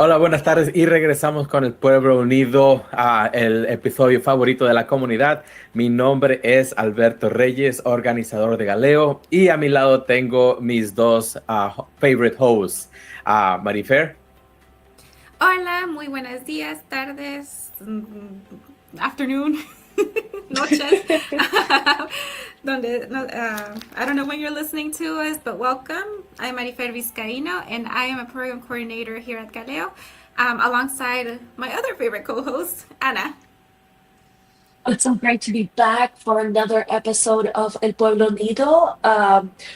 Hola, buenas tardes y regresamos con el Pueblo Unido, el episodio favorito de la comunidad. Mi nombre es Alberto Reyes, organizador de Galeo, y a mi lado tengo mis dos favorite hosts, Marifer. Hola, muy buenos días, tardes, afternoon, noches. I don't know when you're listening to us, but welcome. I'm Marifer Vizcaíno, and I am a program coordinator here at Galeo, alongside my other favorite co-host, Ana. It's so great to be back for another episode of El Pueblo Unido.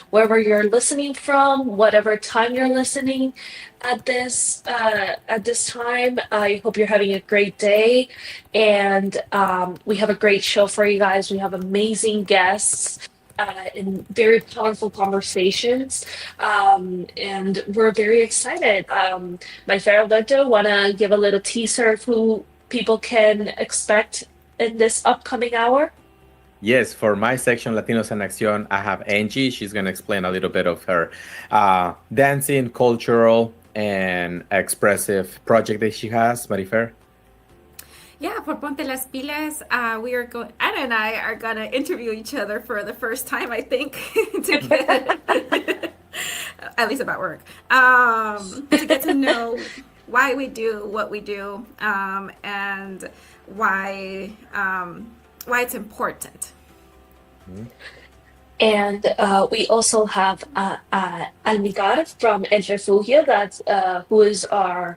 Wherever you're listening from, whatever time you're listening at this time, I hope you're having a great day. And we have a great show for you guys. We have amazing guests. And very powerful conversations, and we're very excited. My friend Alberto, want to give a little teaser of who people can expect in this upcoming hour? Yes, for my section, Latinos en Acción, I have Angie. She's going to explain a little bit of her dancing, cultural, and expressive project that she has. Marifer? Yeah, for Ponte las Pilas, Ana and I are going to interview each other for the first time, I think, to get, at least about work, to get to know why we do what we do, and why it's important. And we also have Almigar from El Refugio, who is our,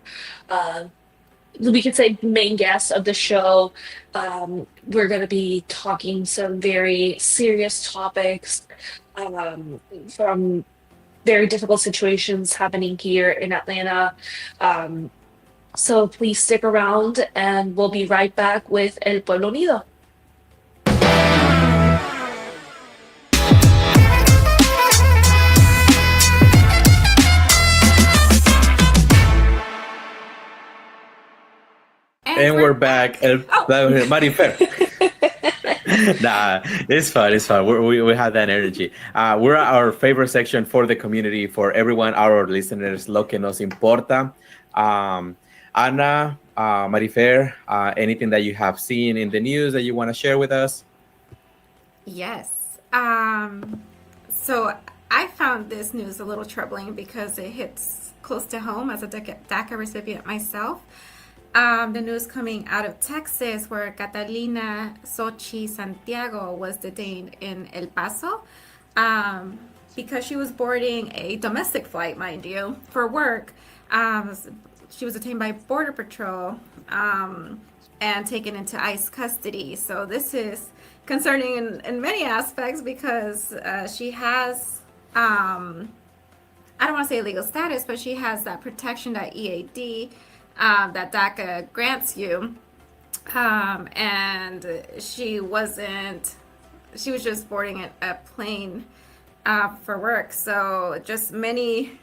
we could say, main guest of the show. We're going to be talking some very serious topics, from very difficult situations happening here in Atlanta. So please stick around, and we'll be right back with El Pueblo Unido. And we're back. Marifer. Nah, it's fun. It's fun. We have that energy. We're at our favorite section for the community, for everyone, our listeners, lo que nos importa. Ana, Marifer, anything that you have seen in the news that you want to share with us? Yes. So I found this news a little troubling because it hits close to home as a DACA recipient myself. The news coming out of Texas, where Catalina Sochi Santiago was detained in El Paso, because she was boarding a domestic flight, mind you, for work. She was detained by Border Patrol, and taken into ICE custody. So this is concerning in many aspects because she has, I don't want to say legal status, but she has that protection, that EAD, that DACA grants you. And she was just boarding a plane for work. So just many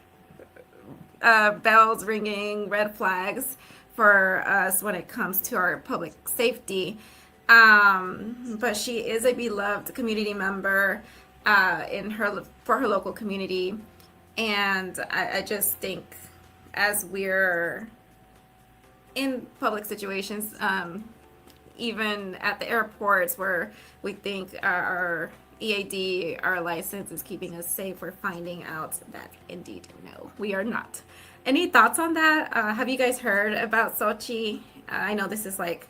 bells ringing, red flags for us when it comes to our public safety. But she is a beloved community member for her local community. And I just think as we're in public situations, even at the airports where we think our EAD, our license is keeping us safe, we're finding out that indeed, no, we are not. Any thoughts on that? Have you guys heard about Sochi? I know this is like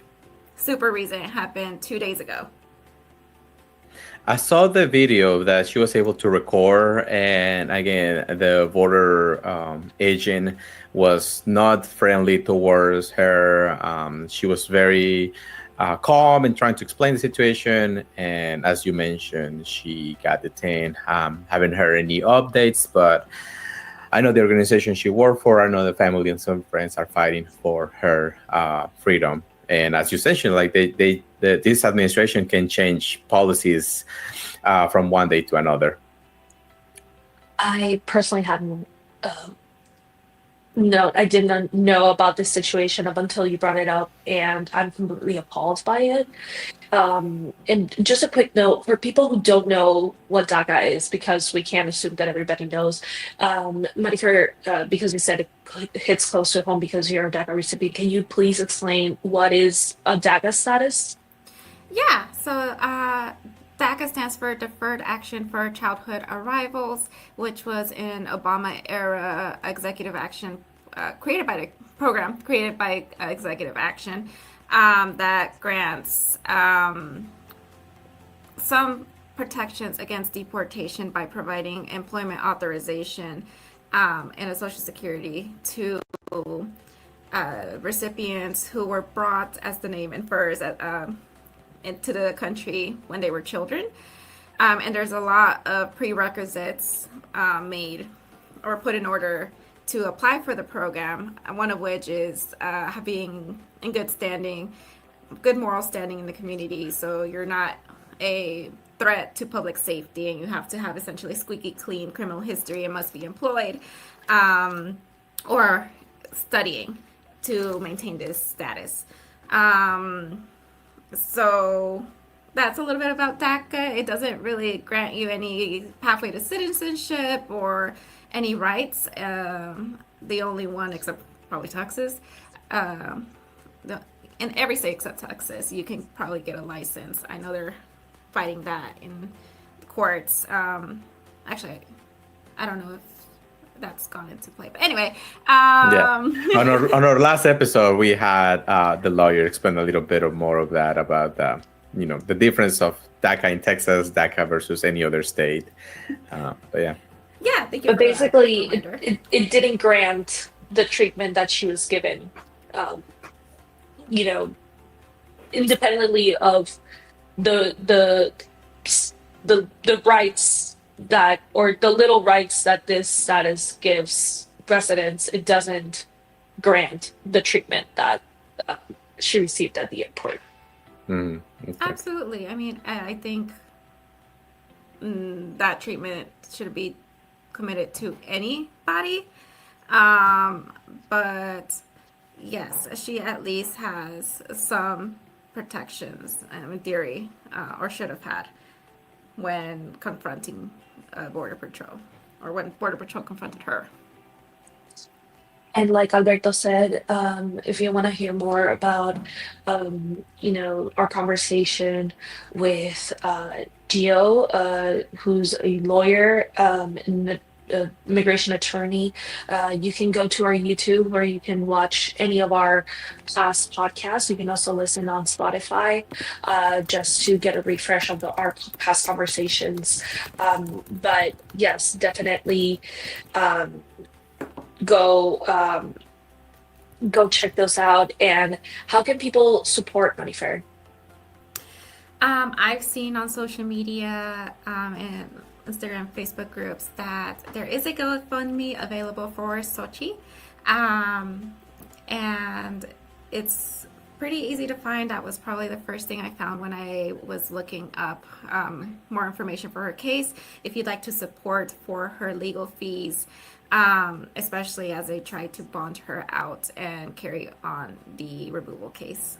super recent. It happened 2 days ago. I saw the video that she was able to record, and again, the border agent was not friendly towards her. She was very calm and trying to explain the situation. And as you mentioned, she got detained. Haven't heard any updates, but I know the organization she worked for. I know the family and some friends are fighting for her freedom. And as you mentioned, like this administration can change policies from one day to another. I personally haven't No, I did not know about this situation up until you brought it up, and I'm completely appalled by it. And just a quick note for people who don't know what DACA is, because we can't assume that everybody knows. Marifer, because you said it hits close to home because you're a DACA recipient, can you please explain what is a DACA status? Yeah, so DACA stands for Deferred Action for Childhood Arrivals, which was an Obama era executive action created by the program, created by executive action that grants some protections against deportation by providing employment authorization and a social security to recipients who were brought, as the name infers, into the country when they were children. And there's a lot of prerequisites made or put in order to apply for the program, one of which is being in good standing, good moral standing in the community. So you're not a threat to public safety, and you have to have essentially squeaky clean criminal history and must be employed or studying to maintain this status. So that's a little bit about DACA. It doesn't really grant you any pathway to citizenship or any rights. The only one, except probably Texas, the, in every state except Texas, you can probably get a license. I know they're fighting that in the courts. Actually, I don't know if that's gone into play, but anyway. Yeah. On our last episode, we had the lawyer explain a little bit of more of that about the difference of DACA in Texas, DACA versus any other state. But yeah. Yeah, thank you. But basically, it didn't grant the treatment that she was given, um, you know, independently of the the the rights that, or the little rights that this status gives residents. It doesn't grant the treatment that uh, she received at the airport. Okay. Absolutely. I mean, I think that treatment should be committed to anybody. But yes, she at least has some protections, in theory, or should have had when confronting Border Patrol, or when Border Patrol confronted her. And like Alberto said, if you want to hear more about, our conversation with Gio, who's a lawyer and a immigration attorney, you can go to our YouTube where you can watch any of our past podcasts. You can also listen on Spotify just to get a refresh of our past conversations. But yes, definitely. Go go check those out. And how can people support Money Fair? I've seen on social media and Instagram, Facebook groups that there is a GoFundMe available for Sochi. And it's pretty easy to find. That was probably the first thing I found when I was looking up more information for her case. If you'd like to support for her legal fees, especially as they try to bond her out and carry on the removal case.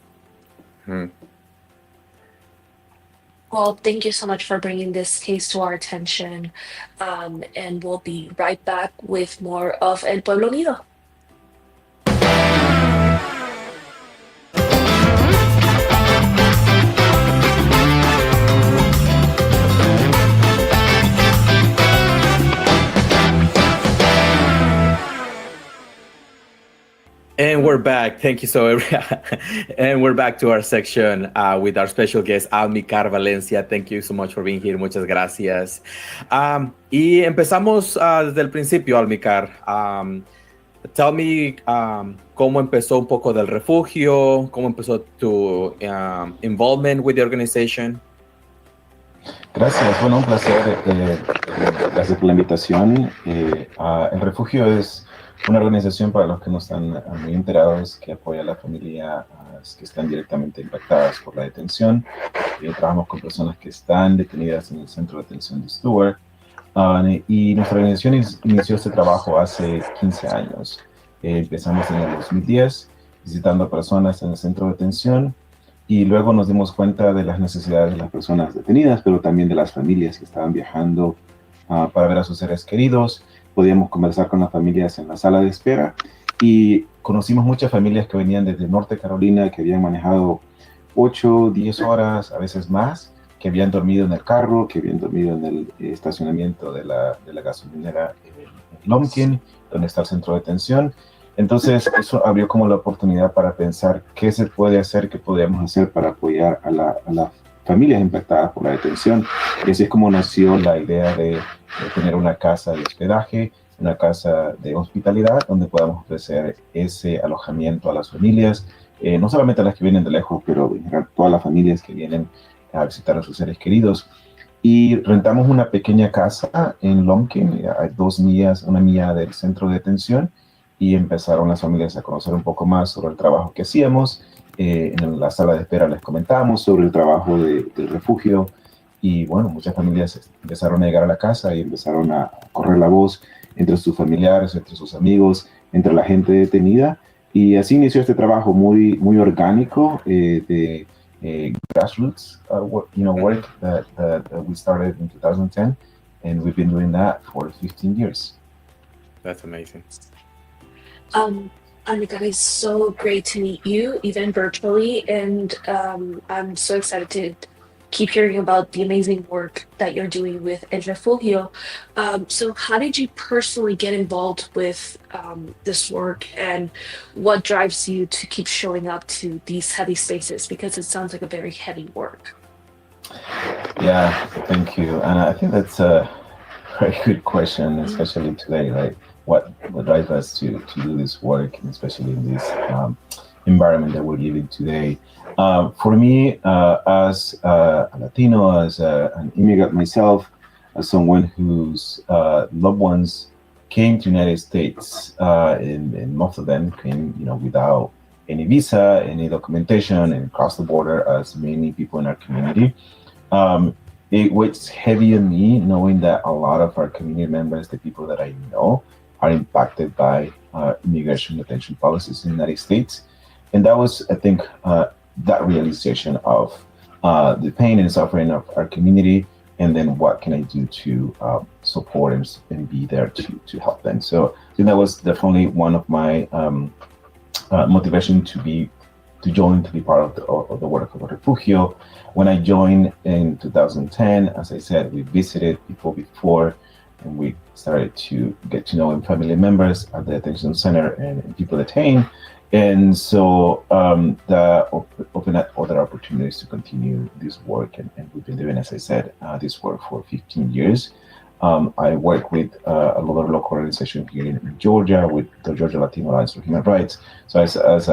Well, thank you so much for bringing this case to our attention. And we'll be right back with more of El Pueblo Unido. And we're back. Thank you and we're back to our section with our special guest, Almicar Valencia. Thank you so much for being here. Muchas gracias. Y empezamos desde el principio, Almicar. Tell me cómo empezó un poco del refugio, cómo empezó tu involvement with the organization. Gracias, bueno, un placer. Gracias por la invitación. El refugio es una organización, para los que no están muy enterados, que apoya a las familias que están directamente impactadas por la detención. Trabajamos con personas que están detenidas en el centro de detención de Stewart. Y nuestra organización inició este trabajo hace 15 años. Empezamos en el 2010 visitando personas en el centro de detención y luego nos dimos cuenta de las necesidades de las personas detenidas, pero también de las familias que estaban viajando para ver a sus seres queridos. Podíamos conversar con las familias en la sala de espera y conocimos muchas familias que venían desde Norte Carolina, que habían manejado 8, 10 horas, a veces más, que habían dormido en el carro, que habían dormido en el estacionamiento de la gasolinera en Lumpkin, donde está el centro de detención. Entonces, eso abrió como la oportunidad para pensar qué se puede hacer, qué podríamos hacer para apoyar a las familias impactadas por la detención. Y así es como nació la idea de tener una casa de hospedaje, una casa de hospitalidad, donde podamos ofrecer ese alojamiento a las familias, no solamente a las que vienen de lejos, pero en general todas las familias que vienen a visitar a sus seres queridos. Y rentamos una pequeña casa en Lumpkin, a 2 millas, 1 milla del centro de detención, y empezaron las familias a conocer un poco más sobre el trabajo que hacíamos. En la sala de espera les comentábamos sobre el trabajo del refugio y bueno, muchas familias empezaron a llegar a la casa y empezaron a correr la voz entre sus familiares, entre sus amigos, entre la gente detenida y así inició este trabajo muy, muy orgánico de grassroots work that we started in 2010 and we've been doing that for 15 years. That's amazing. Annika, it's so great to meet you, even virtually, and I'm so excited to keep hearing about the amazing work that you're doing with El Refugio. So, how did you personally get involved with this work, and what drives you to keep showing up to these heavy spaces? Because it sounds like a very heavy work. Yeah, thank you. And I think that's a very good question, especially today, right? What drives us to do this work, and especially in this environment that we're living today. For me, as a Latino, as an immigrant myself, as someone whose loved ones came to the United States, and most of them came, without any visa, any documentation, and crossed the border, as many people in our community. It weighs heavy on me knowing that a lot of our community members, the people that I know, are impacted by immigration detention policies in the United States. And that was, I think, that realization of the pain and suffering of our community, and then what can I do to support and be there to help them. So I think that was definitely one of my motivation to be part of the work of Refugio. When I joined in 2010, as I said, we visited people before, and we started to get to know family members at the detention center and people detained. And so that opened up other opportunities to continue this work. And we've been doing, as I said, this work for 15 years. I work with a lot of local organizations here in Georgia, with the Georgia Latino Alliance for Human Rights. So as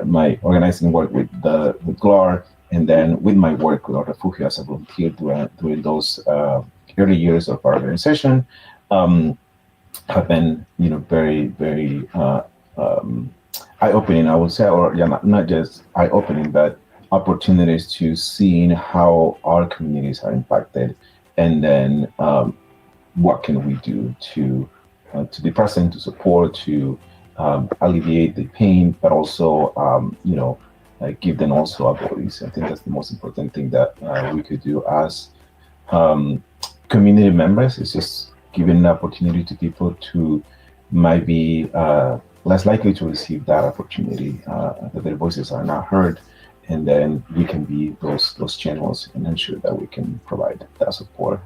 my organizing work with GLAR, and then with my work with Refugio as a volunteer during those early years of our organization, have been, very, very eye-opening, I would say, or not just eye-opening, but opportunities to seeing how our communities are impacted, and then what can we do to be present, to support, to alleviate the pain, but also, give them also a voice. I think that's the most important thing that we could do as community members, is just giving an opportunity to people to might be less likely to receive that opportunity, that their voices are not heard, and then we can be those channels and ensure that we can provide that support.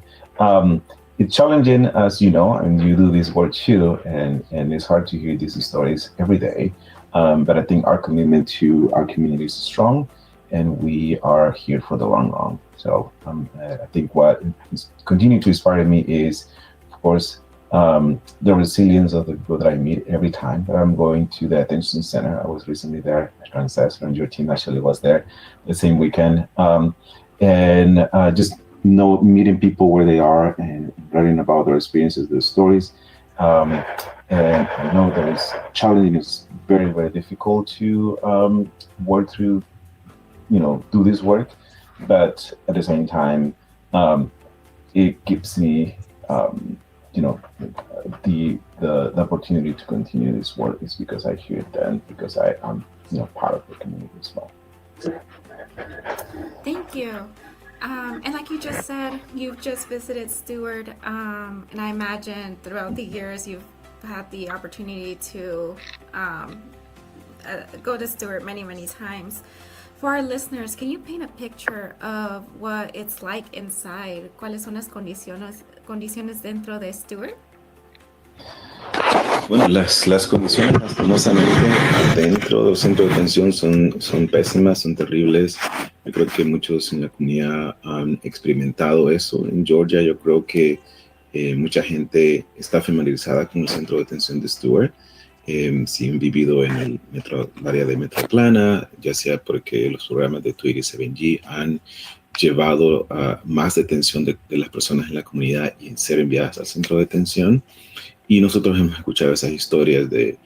It's challenging, as you know, and you do this work too, and it's hard to hear these stories every day. But I think our commitment to our community is strong, and we are here for the long run. So I think what continues to inspire me is, of course, the resilience of the people that I meet every time that I'm going to the attention center. I was recently there. Frances from your team actually was there the same weekend, and just meeting people where they are and learning about their experiences, their stories. And I know that it's challenging. It's very, very difficult to work through, do this work, but at the same time, it gives me you know, the opportunity to continue this work is because I hear it and because I'm, part of the community as well. Thank you. And like you just said, you've just visited Stewart, and I imagine throughout the years you've had the opportunity to go to Stewart many, many times. For our listeners, can you paint a picture of what it's like inside? ¿Cuáles son las condiciones dentro de Stewart? Bueno, las condiciones lastimosamente dentro del centro de detención son pésimas, son terribles. Yo creo que muchos en la comunidad han experimentado eso. En Georgia yo creo que mucha gente está familiarizada con el centro de detención de Stewart. Si han vivido en el área de Metro Atlanta, ya sea porque los programas de Tweety 7G han llevado a más detención de las personas en la comunidad y ser enviadas al centro de detención. Y nosotros hemos escuchado esas historias de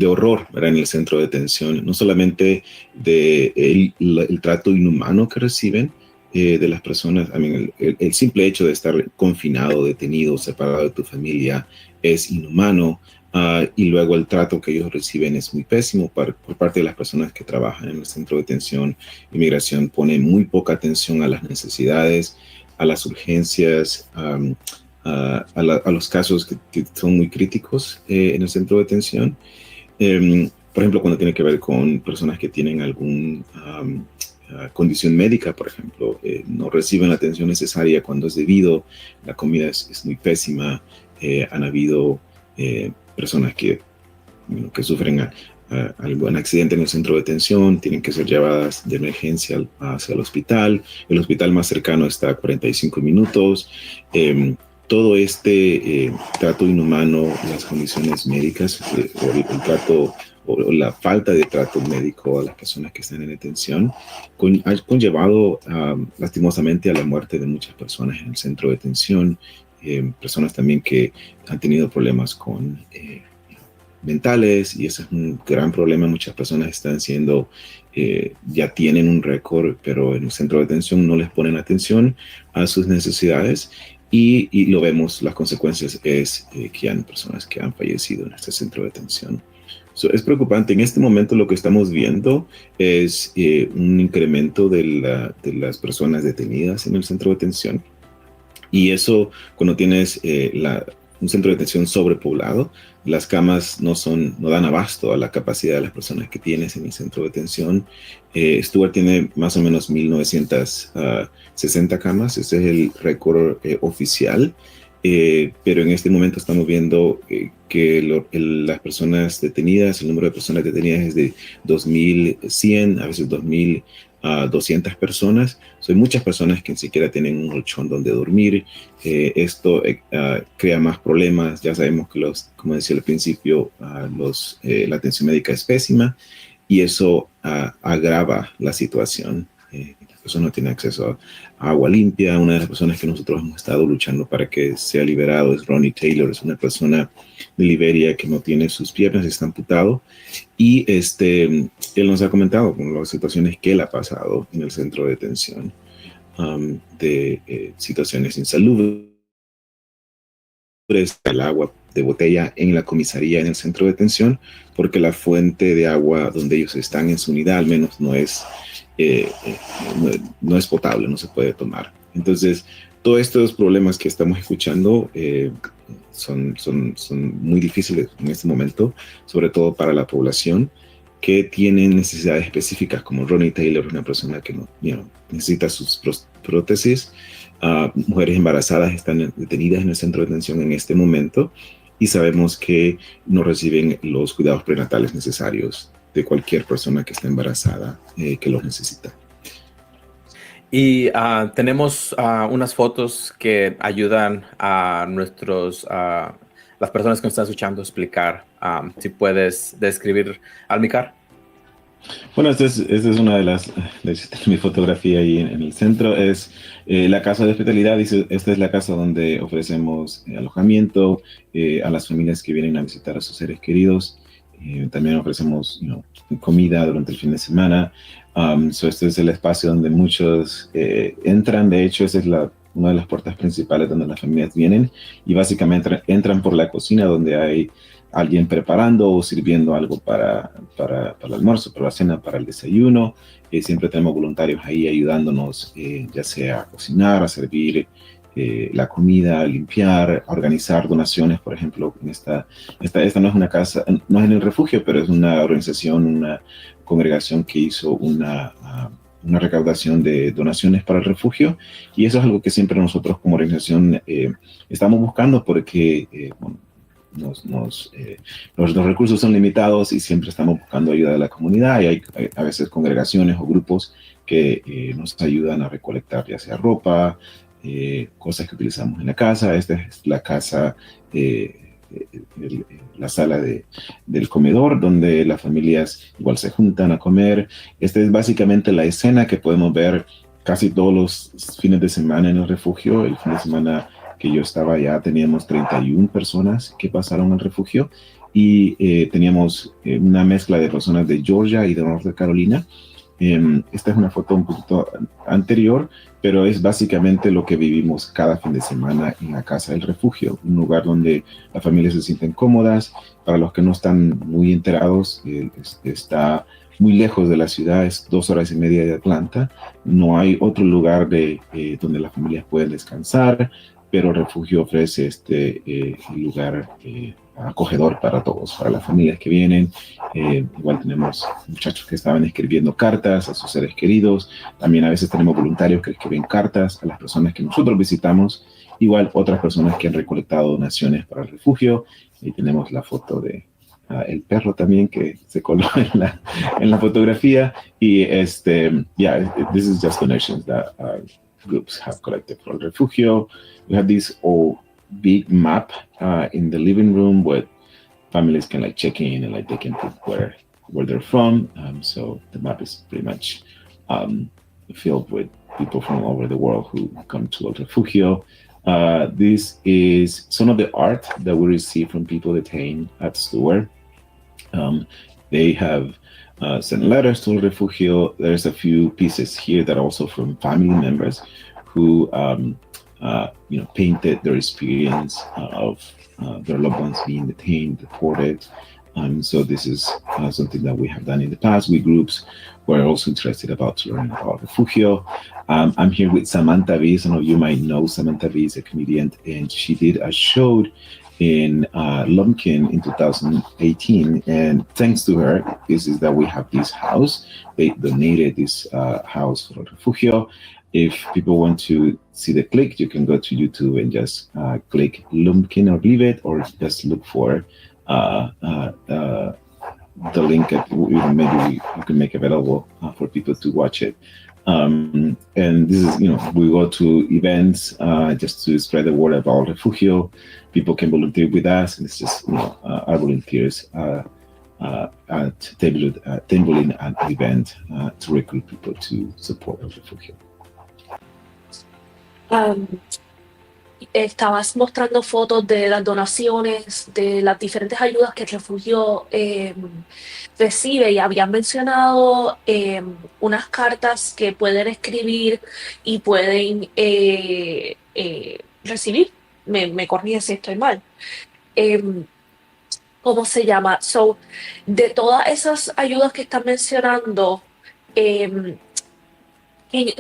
horror, ¿verdad? En el centro de detención, no solamente de el trato inhumano que reciben de las personas. El simple hecho de estar confinado, detenido, separado de tu familia es inhumano. Y luego el trato que ellos reciben es muy pésimo por parte de las personas que trabajan en el centro de detención. Inmigración pone muy poca atención a las necesidades, a las urgencias, a los casos que son muy críticos en el centro de detención. Por ejemplo, cuando tiene que ver con personas que tienen alguna condición médica, por ejemplo, no reciben la atención necesaria cuando es debido, la comida es muy pésima, han habido personas que sufren algún accidente en el centro de detención, tienen que ser llevadas de emergencia hacia el hospital más cercano está a 45 minutos. Todo este trato inhumano, las condiciones médicas, o el trato o la falta de trato médico a las personas que están en detención, ha conllevado lastimosamente a la muerte de muchas personas en el centro de detención, personas también que han tenido problemas con mentales, y ese es un gran problema. Muchas personas están ya tienen un récord, pero en el centro de detención no les ponen atención a sus necesidades. Y lo vemos, las consecuencias es que hay personas que han fallecido en este centro de detención. Es preocupante. En este momento lo que estamos viendo es un incremento de las personas detenidas en el centro de detención. Y eso, cuando tienes un centro de detención sobrepoblado, las camas no dan abasto a la capacidad de las personas que tienes en el centro de detención. Stewart tiene más o menos 1,960 camas, ese es el récord oficial, pero en este momento estamos viendo que las personas detenidas, el número de personas detenidas es de 2,100, a veces 2,200 personas. Hay muchas personas que ni siquiera tienen un colchón donde dormir. Esto crea más problemas. Ya sabemos que como decía al principio, la atención médica es pésima, y eso agrava la situación. Las personas no tienen acceso a agua limpia. Una de las personas que nosotros hemos estado luchando para que sea liberado es Ronnie Taylor. Es una persona de Liberia que no tiene sus piernas, está amputado. Y él nos ha comentado con las situaciones que él ha pasado en el centro de detención, de situaciones insalubres, el agua de botella en la comisaría, en el centro de detención, porque la fuente de agua donde ellos están en su unidad al menos no es potable, no se puede tomar. Entonces, todos estos problemas que estamos escuchando son muy difíciles en este momento, sobre todo para la población que tiene necesidades específicas, como Ronnie Taylor, una persona que necesita sus prótesis. Mujeres embarazadas están detenidas en el centro de detención en este momento, y sabemos que no reciben los cuidados prenatales necesarios de cualquier persona que está embarazada que los necesita. Y tenemos unas fotos que ayudan a las personas que nos están escuchando a explicar. Si puedes describir, Almicar. Bueno, esta es una de mi fotografía ahí en el centro. Es la casa de hospitalidad. Esta es la casa donde ofrecemos alojamiento a las familias que vienen a visitar a sus seres queridos. También ofrecemos comida durante el fin de semana. Este es el espacio donde muchos entran. De hecho, esa es una de las puertas principales donde las familias vienen y básicamente entran por la cocina donde hay alguien preparando o sirviendo algo para el almuerzo, para la cena, para el desayuno. Siempre tenemos voluntarios ahí ayudándonos, ya sea a cocinar, a servir la comida, a limpiar, a organizar donaciones. Por ejemplo, esta no es una casa, no es en el refugio, pero es una organización, una congregación que hizo una recaudación de donaciones para el refugio, y eso es algo que siempre nosotros como organización estamos buscando porque bueno, los recursos son limitados y siempre estamos buscando ayuda de la comunidad, y hay a veces congregaciones o grupos que nos ayudan a recolectar ya sea ropa, cosas que utilizamos en la casa. Esta es la casa, la sala del comedor donde las familias igual se juntan a comer. Esta es básicamente la escena que podemos ver casi todos los fines de semana en el refugio. El fin de semana que yo estaba allá teníamos 31 personas que pasaron al refugio, y teníamos una mezcla de personas de Georgia y de North Carolina. Esta es una foto un poquito anterior, pero es básicamente lo que vivimos cada fin de semana en la casa del refugio, un lugar donde las familias se sienten cómodas. Para los que no están muy enterados, está muy lejos de la ciudad, es 2 horas y media de Atlanta. No hay otro lugar donde las familias pueden descansar, pero el refugio ofrece este lugar acogedor para todos, para las familias que vienen. Igual tenemos muchachos que estaban escribiendo cartas a sus seres queridos. También a veces tenemos voluntarios que escriben cartas a las personas que nosotros visitamos. Igual otras personas que han recolectado donaciones para el refugio. Y tenemos la foto de el perro también que se coló en la fotografía. Y yeah, this is just donations that groups have collected for el refugio. We have this old big map in the living room where families can like check in and like they can put where they're from. So the map is pretty much filled with people from all over the world who come to El Refugio. This is some of the art that we receive from people detained at Stewart. They have sent letters to El Refugio. There's a few pieces here that are also from family members who painted their experience of their loved ones being detained, deported. So this is something that we have done in the past. We groups who are also interested about learning about Refugio. I'm here with Samantha V. Some of you might know Samantha V. is a comedian, and she did a show in Lumpkin in 2018. And thanks to her, this is that we have this house. They donated this house for Refugio. If people want to see the click, you can go to YouTube and just click Lumpkin or leave it, or just look for the link. Maybe you can make available for people to watch it. And this is, we go to events just to spread the word about Refugio. People can volunteer with us, and it's just, our volunteers at tabling an event to recruit people to support Refugio. Estabas mostrando fotos de las donaciones, de las diferentes ayudas que el refugio recibe, y habías mencionado unas cartas que pueden escribir y pueden recibir. Me corrige si estoy mal. ¿Cómo se llama? So, de todas esas ayudas que estás mencionando,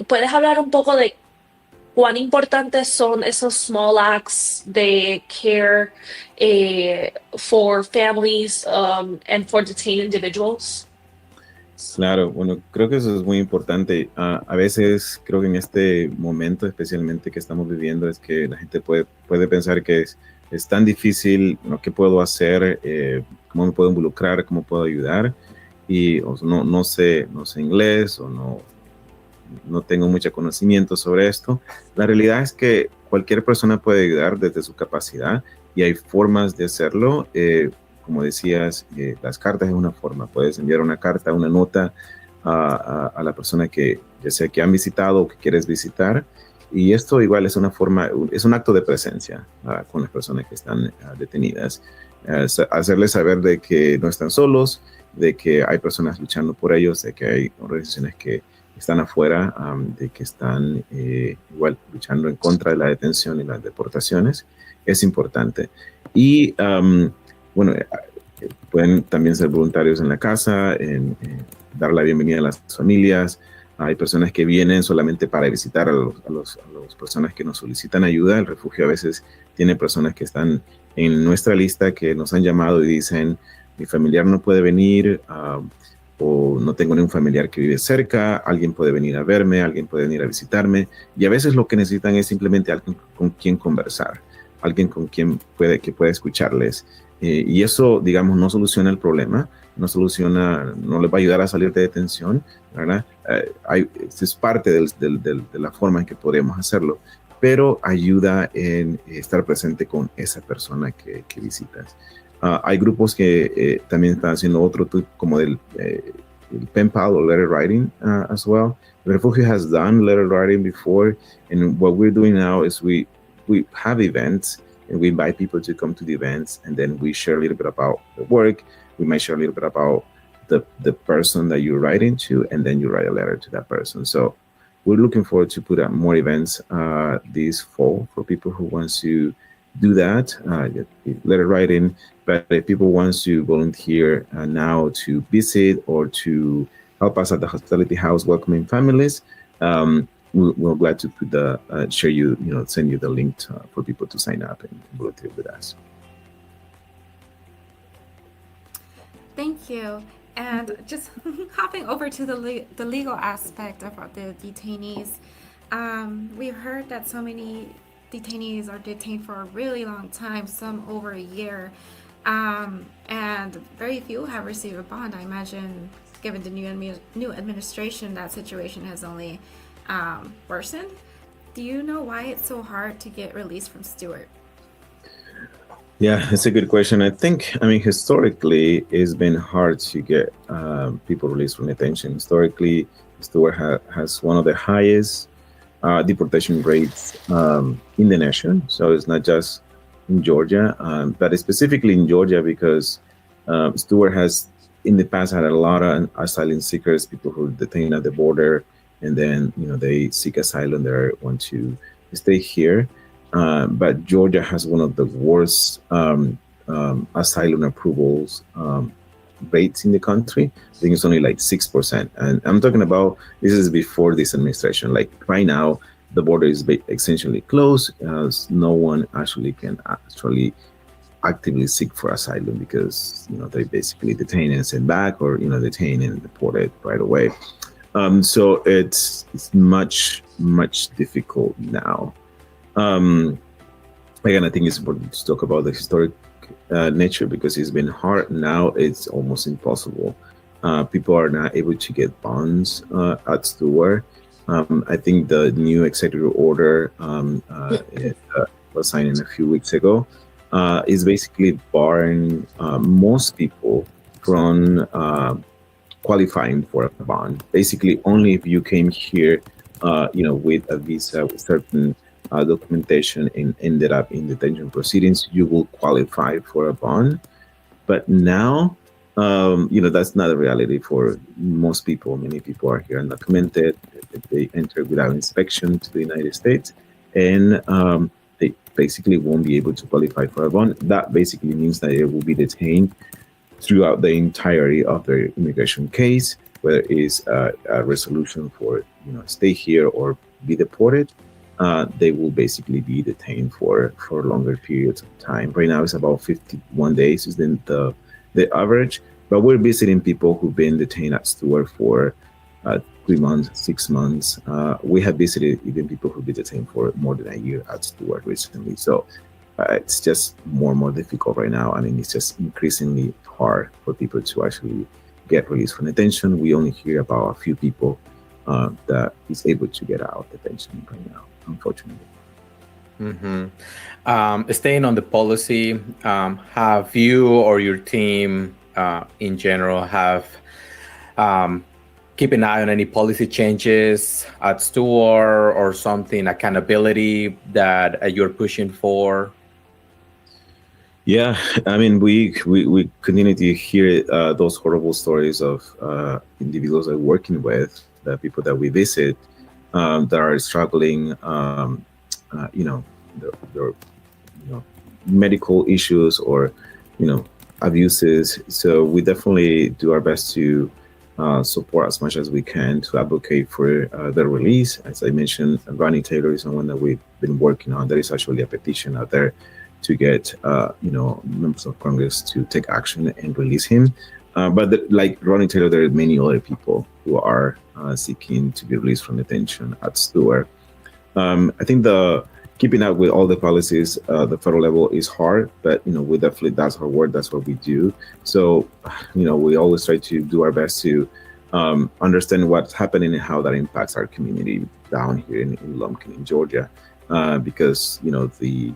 ¿puedes hablar un poco de cuán importantes son esos small acts de care for families and for detained individuals? Claro, bueno, creo que eso es muy importante. A veces creo que en este momento especialmente que estamos viviendo es que la gente puede pensar que es tan difícil, ¿qué puedo hacer? ¿Cómo me puedo involucrar? ¿Cómo puedo ayudar? Y no sé inglés, o no tengo mucho conocimiento sobre esto. La realidad es que cualquier persona puede ayudar desde su capacidad, y hay formas de hacerlo. Como decías, las cartas es una forma. Puedes enviar una carta, una nota a la persona que ya sea que han visitado o que quieres visitar, y esto igual es una forma, es un acto de presencia con las personas que están detenidas. Hacerles saber de que no están solos, de que hay personas luchando por ellos, de que hay organizaciones que están afuera, de que están igual luchando en contra de la detención y las deportaciones, es importante. Y bueno, pueden también ser voluntarios en la casa, en dar la bienvenida a las familias. Hay personas que vienen solamente para visitar a las personas que nos solicitan ayuda. El refugio a veces tiene personas que están en nuestra lista que nos han llamado y dicen, mi familiar no puede venir, o no tengo ningún familiar que vive cerca, alguien puede venir a verme, alguien puede venir a visitarme, y a veces lo que necesitan es simplemente alguien con quien conversar, alguien con quien que pueda escucharles. Y eso, digamos, no soluciona el problema, no soluciona, no les va a ayudar a salir de detención, ¿verdad? Es parte de la forma en que podemos hacerlo, pero ayuda en estar presente con esa persona que visitas. Hay grupos que también están haciendo otro tipo como del el pen pal or letter writing as well. The Refugio has done letter writing before, and what we're doing now is we have events and we invite people to come to the events, and then we share a little bit about the work. We might share a little bit about the person that you're writing to, and then you write a letter to that person. So we're looking forward to put out more events this fall for people who want to do that, letter writing. But if people want to volunteer now to visit or to help us at the hospitality house welcoming families, we're glad to put share you, send you the link for people to sign up and volunteer with us. Thank you. And just hopping over to the legal aspect of the detainees, we've heard that so many detainees are detained for a really long time, some over a year, and very few have received a bond. I imagine, given the new administration, that situation has only worsened. Do you know why it's so hard to get released from Stewart? Yeah, it's a good question. I mean, historically, it's been hard to get people released from detention. Historically, Stewart has one of the highest deportation rates in the nation. So it's not just in Georgia, but specifically in Georgia because Stewart has in the past had a lot of asylum seekers, people who are detained at the border, and then they seek asylum, they want to stay here. But Georgia has one of the worst asylum approvals rates in the country. I think it's only like 6%. And I'm talking about this is before this administration. Like right now, the border is essentially closed. No one actually can actively seek for asylum because they basically detain and send back, or detain and deported right away. So it's much difficult now. Again, I think it's important to talk about the historic nature because it's been hard. Now it's almost impossible. People are not able to get bonds at Stewart. I think the new executive order it, was signed in a few weeks ago is basically barring most people from qualifying for a bond. Basically, only if you came here, with a visa with certain documentation and ended up in detention proceedings, you will qualify for a bond. But now, that's not a reality for most people. Many people are here undocumented. They enter without inspection to the United States, and they basically won't be able to qualify for a bond. That basically means that they will be detained throughout the entirety of their immigration case, whether it is a resolution for stay here or be deported. They will basically be detained for longer periods of time. Right now, it's about 51 days is the average. But we're visiting people who've been detained at Stewart for 3 months, 6 months. We have visited even people who've been detained for more than a year at Stewart recently. So it's just more and more difficult right now. I mean, it's just increasingly hard for people to actually get released from detention. We only hear about a few people that is able to get out of detention right now, unfortunately. Staying on the policy, have you or your team in general have keep an eye on any policy changes at Stewart or something, accountability that you're pushing for? Yeah, I mean, we continue to hear those horrible stories of individuals that we're working with the people that we visit that are struggling, their medical issues or you know abuses. So we definitely do our best to support as much as we can to advocate for their release. As I mentioned, Ronnie Taylor is someone that we've been working on. There is actually a petition out there to get members of Congress to take action and release him. Like Ronnie Taylor, there are many other people who are seeking to be released from detention at Stewart. I think the keeping up with all the policies, the federal level is hard, but we definitely, that's our work, that's what we do. So we always try to do our best to understand what's happening and how that impacts our community down here in Lumpkin, in Georgia, because the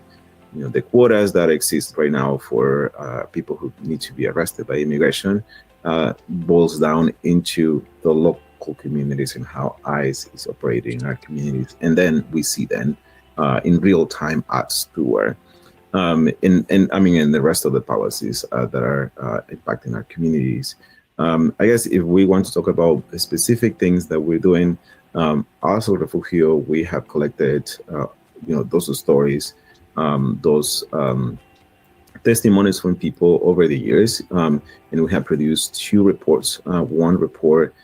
quotas that exist right now for people who need to be arrested by immigration boils down into the local communities and how ICE is operating in our communities, and then we see in real time at Stewart. And the rest of the policies that are impacting our communities. I guess if we want to talk about specific things that we're doing, also Refugio, we have collected, those stories, those testimonies from people over the years, and we have produced 2 reports. One report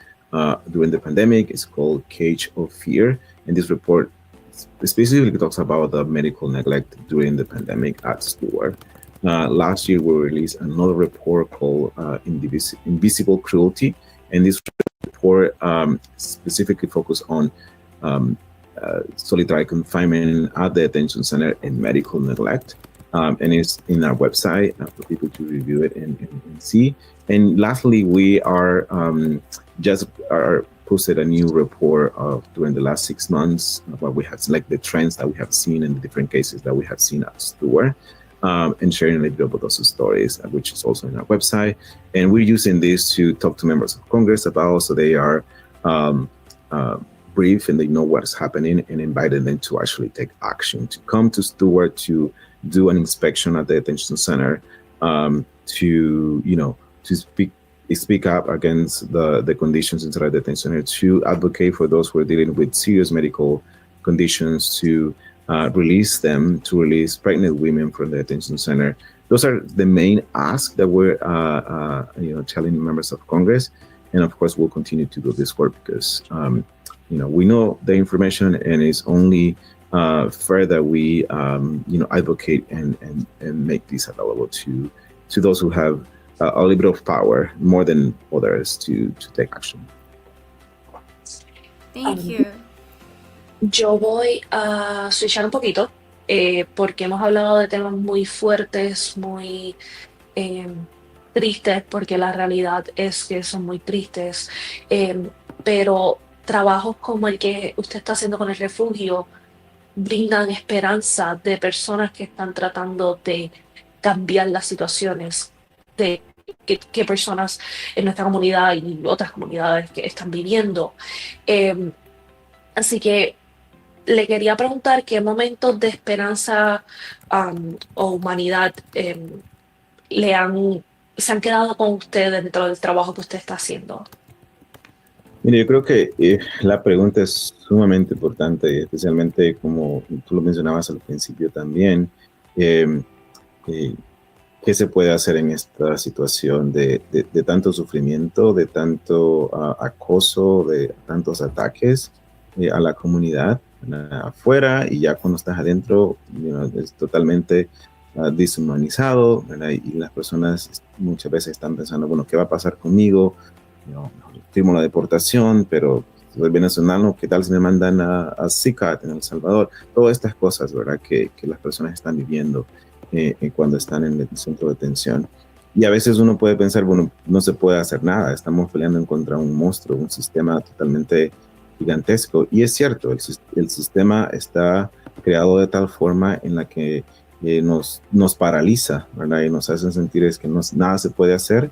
during the pandemic is called Cage of Fear, and this report specifically talks about the medical neglect during the pandemic at Stewart. Last year, we released another report called Invisible Cruelty, and this report specifically focused on solitary confinement at the detention center and medical neglect. And it's in our website for people to review it and see. And lastly, we are just posted a new report of during the last 6 months where we have selected the trends that we have seen in the different cases that we have seen at Stewart, and sharing a little bit about those stories, which is also in our website. And we're using this to talk to members of Congress about, so they are brief and they know what's happening, and invited them to actually take action, to come to Stewart, to do an inspection at the detention center, to speak up against the conditions inside the detention center, to advocate for those who are dealing with serious medical conditions, to release them, to release pregnant women from the detention center. Those are the main asks that we're telling members of Congress. And of course, we'll continue to do this work because we know the information, and it's only fair that we advocate and make this available to those who have a little bit of power more than others to take action. Thank you. Yo voy a switchar un poquito porque hemos hablado de temas muy fuertes, muy tristes, porque la realidad es que son muy tristes, pero trabajos como el que usted está haciendo con el refugio brindan esperanza de personas que están tratando de cambiar las situaciones de que personas en nuestra comunidad y otras comunidades que están viviendo. Así que le quería preguntar qué momentos de esperanza o humanidad se han quedado con usted dentro del trabajo que usted está haciendo. Mire, yo creo que la pregunta es sumamente importante, especialmente como tú lo mencionabas al principio también. ¿Qué se puede hacer en esta situación de tanto sufrimiento, de tanto acoso, de tantos ataques a la comunidad afuera, y ya cuando estás adentro es totalmente deshumanizado, ¿verdad? Y las personas muchas veces están pensando, bueno, ¿qué va a pasar conmigo? Firmo la deportación, pero soy venezolano, ¿qué tal si me mandan a CICAT en El Salvador? Todas estas cosas, ¿verdad? Que las personas están viviendo cuando están en el centro de detención. Y a veces uno puede pensar, bueno, no se puede hacer nada, estamos peleando contra un monstruo, un sistema totalmente gigantesco. Y es cierto, el sistema está creado de tal forma en la que nos paraliza, ¿verdad? Y nos hacen sentir es que nada se puede hacer.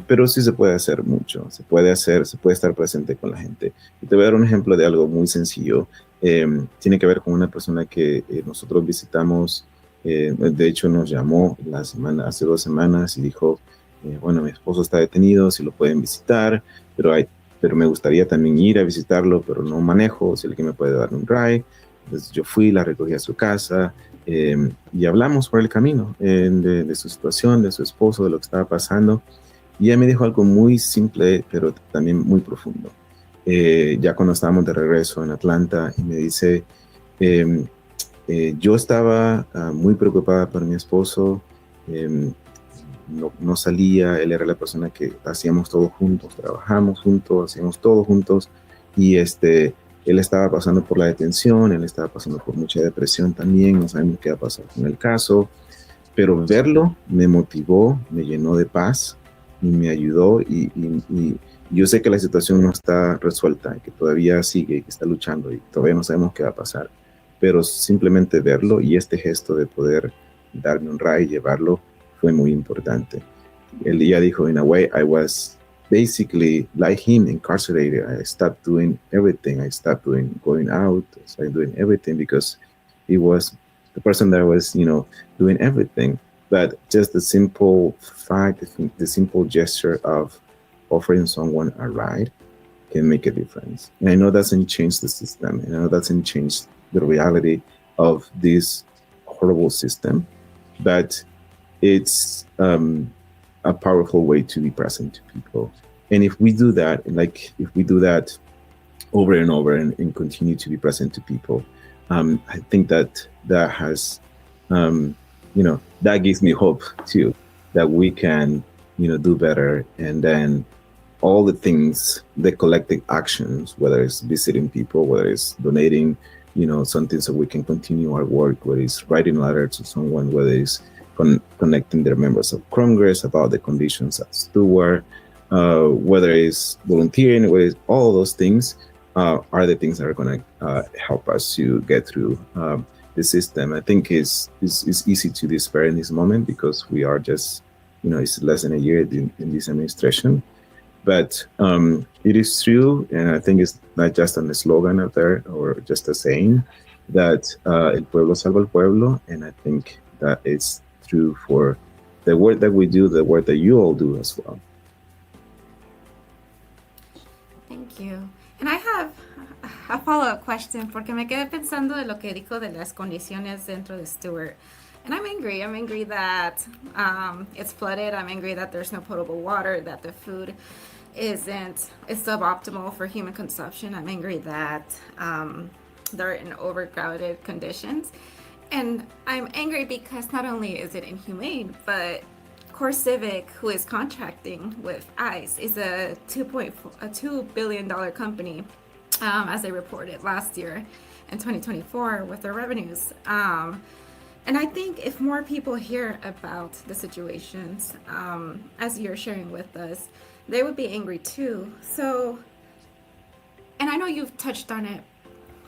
Pero sí se puede hacer mucho, se puede estar presente con la gente. Y te voy a dar un ejemplo de algo muy sencillo. Tiene que ver con una persona que nosotros visitamos, de hecho nos llamó hace 2 semanas y dijo, bueno, mi esposo está detenido, si lo pueden visitar, pero hay pero me gustaría también ir a visitarlo, pero no manejo, si alguien me puede dar un ride. Entonces yo fui, la recogí a su casa y hablamos por el camino de su situación, de su esposo, de lo que estaba pasando. Y ella me dijo algo muy simple, pero también muy profundo. Ya cuando estábamos de regreso en Atlanta, y me dice, eh, yo estaba muy preocupada por mi esposo, eh, no salía, él era la persona que hacíamos todo juntos, trabajamos juntos, hacíamos todo juntos, y él estaba pasando por la detención, él estaba pasando por mucha depresión también, no sabemos qué va a pasar con el caso, pero verlo me motivó, me llenó de paz y me ayudó y yo sé que la situación no está resuelta, que todavía sigue, que está luchando y todavía no sabemos qué va a pasar, pero simplemente verlo y este gesto de poder darme un ride y llevarlo fue muy importante. El día dijo, in a way, I was basically like him, incarcerated. I stopped doing everything. I stopped going out. I started doing everything because he was the person that was, doing everything. But just the simple fact, the simple gesture of offering someone a ride can make a difference. And I know that doesn't change the system. And I know that doesn't change the reality of this horrible system. But it's a powerful way to be present to people. And if we do that, like if we do that over and over and continue to be present to people, I think that has, that gives me hope too, that we can, do better. And then all the things, the collective actions, whether it's visiting people, whether it's donating, something so we can continue our work, whether it's writing a letter to someone, whether it's connecting their members of Congress about the conditions at Stewart, whether it's volunteering, whether it's all those things are the things that are going to help us to get through the system. I think it's easy to despair in this moment because we are just, it's less than a year in this administration. But it is true, and I think it's not just a slogan out there or just a saying that el pueblo salva al pueblo, and I think that it's true for the work that we do, the work that you all do as well. Thank you. And I have a follow-up question porque me quedé pensando de lo que dijo de las condiciones dentro de Stewart. And I'm angry. I'm angry that it's flooded. I'm angry that there's no potable water, that the food is suboptimal for human consumption. I'm angry that they're in overcrowded conditions. And I'm angry because not only is it inhumane, but CoreCivic, who is contracting with ICE, is a $2 billion company, as they reported last year in 2024 with their revenues. And I think if more people hear about the situations, as you're sharing with us, they would be angry too. So, and I know you've touched on it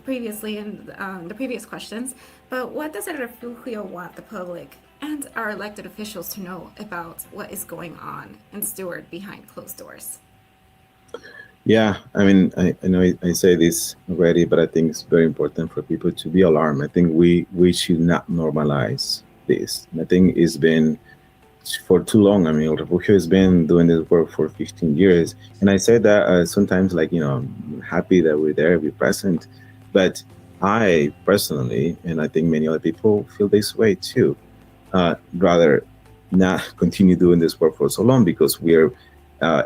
previously in the previous questions, but what does El Refugio want the public and our elected officials to know about what is going on in Stewart behind closed doors? Yeah, I mean, I know I say this already, but I think it's very important for people to be alarmed. I think we should not normalize this. I think it's been for too long. I mean, El Refugio has been doing this work for 15 years. And I said that sometimes, like, I'm happy that we're there, we're present. But I personally, and I think many other people feel this way too, rather not continue doing this work for so long because we're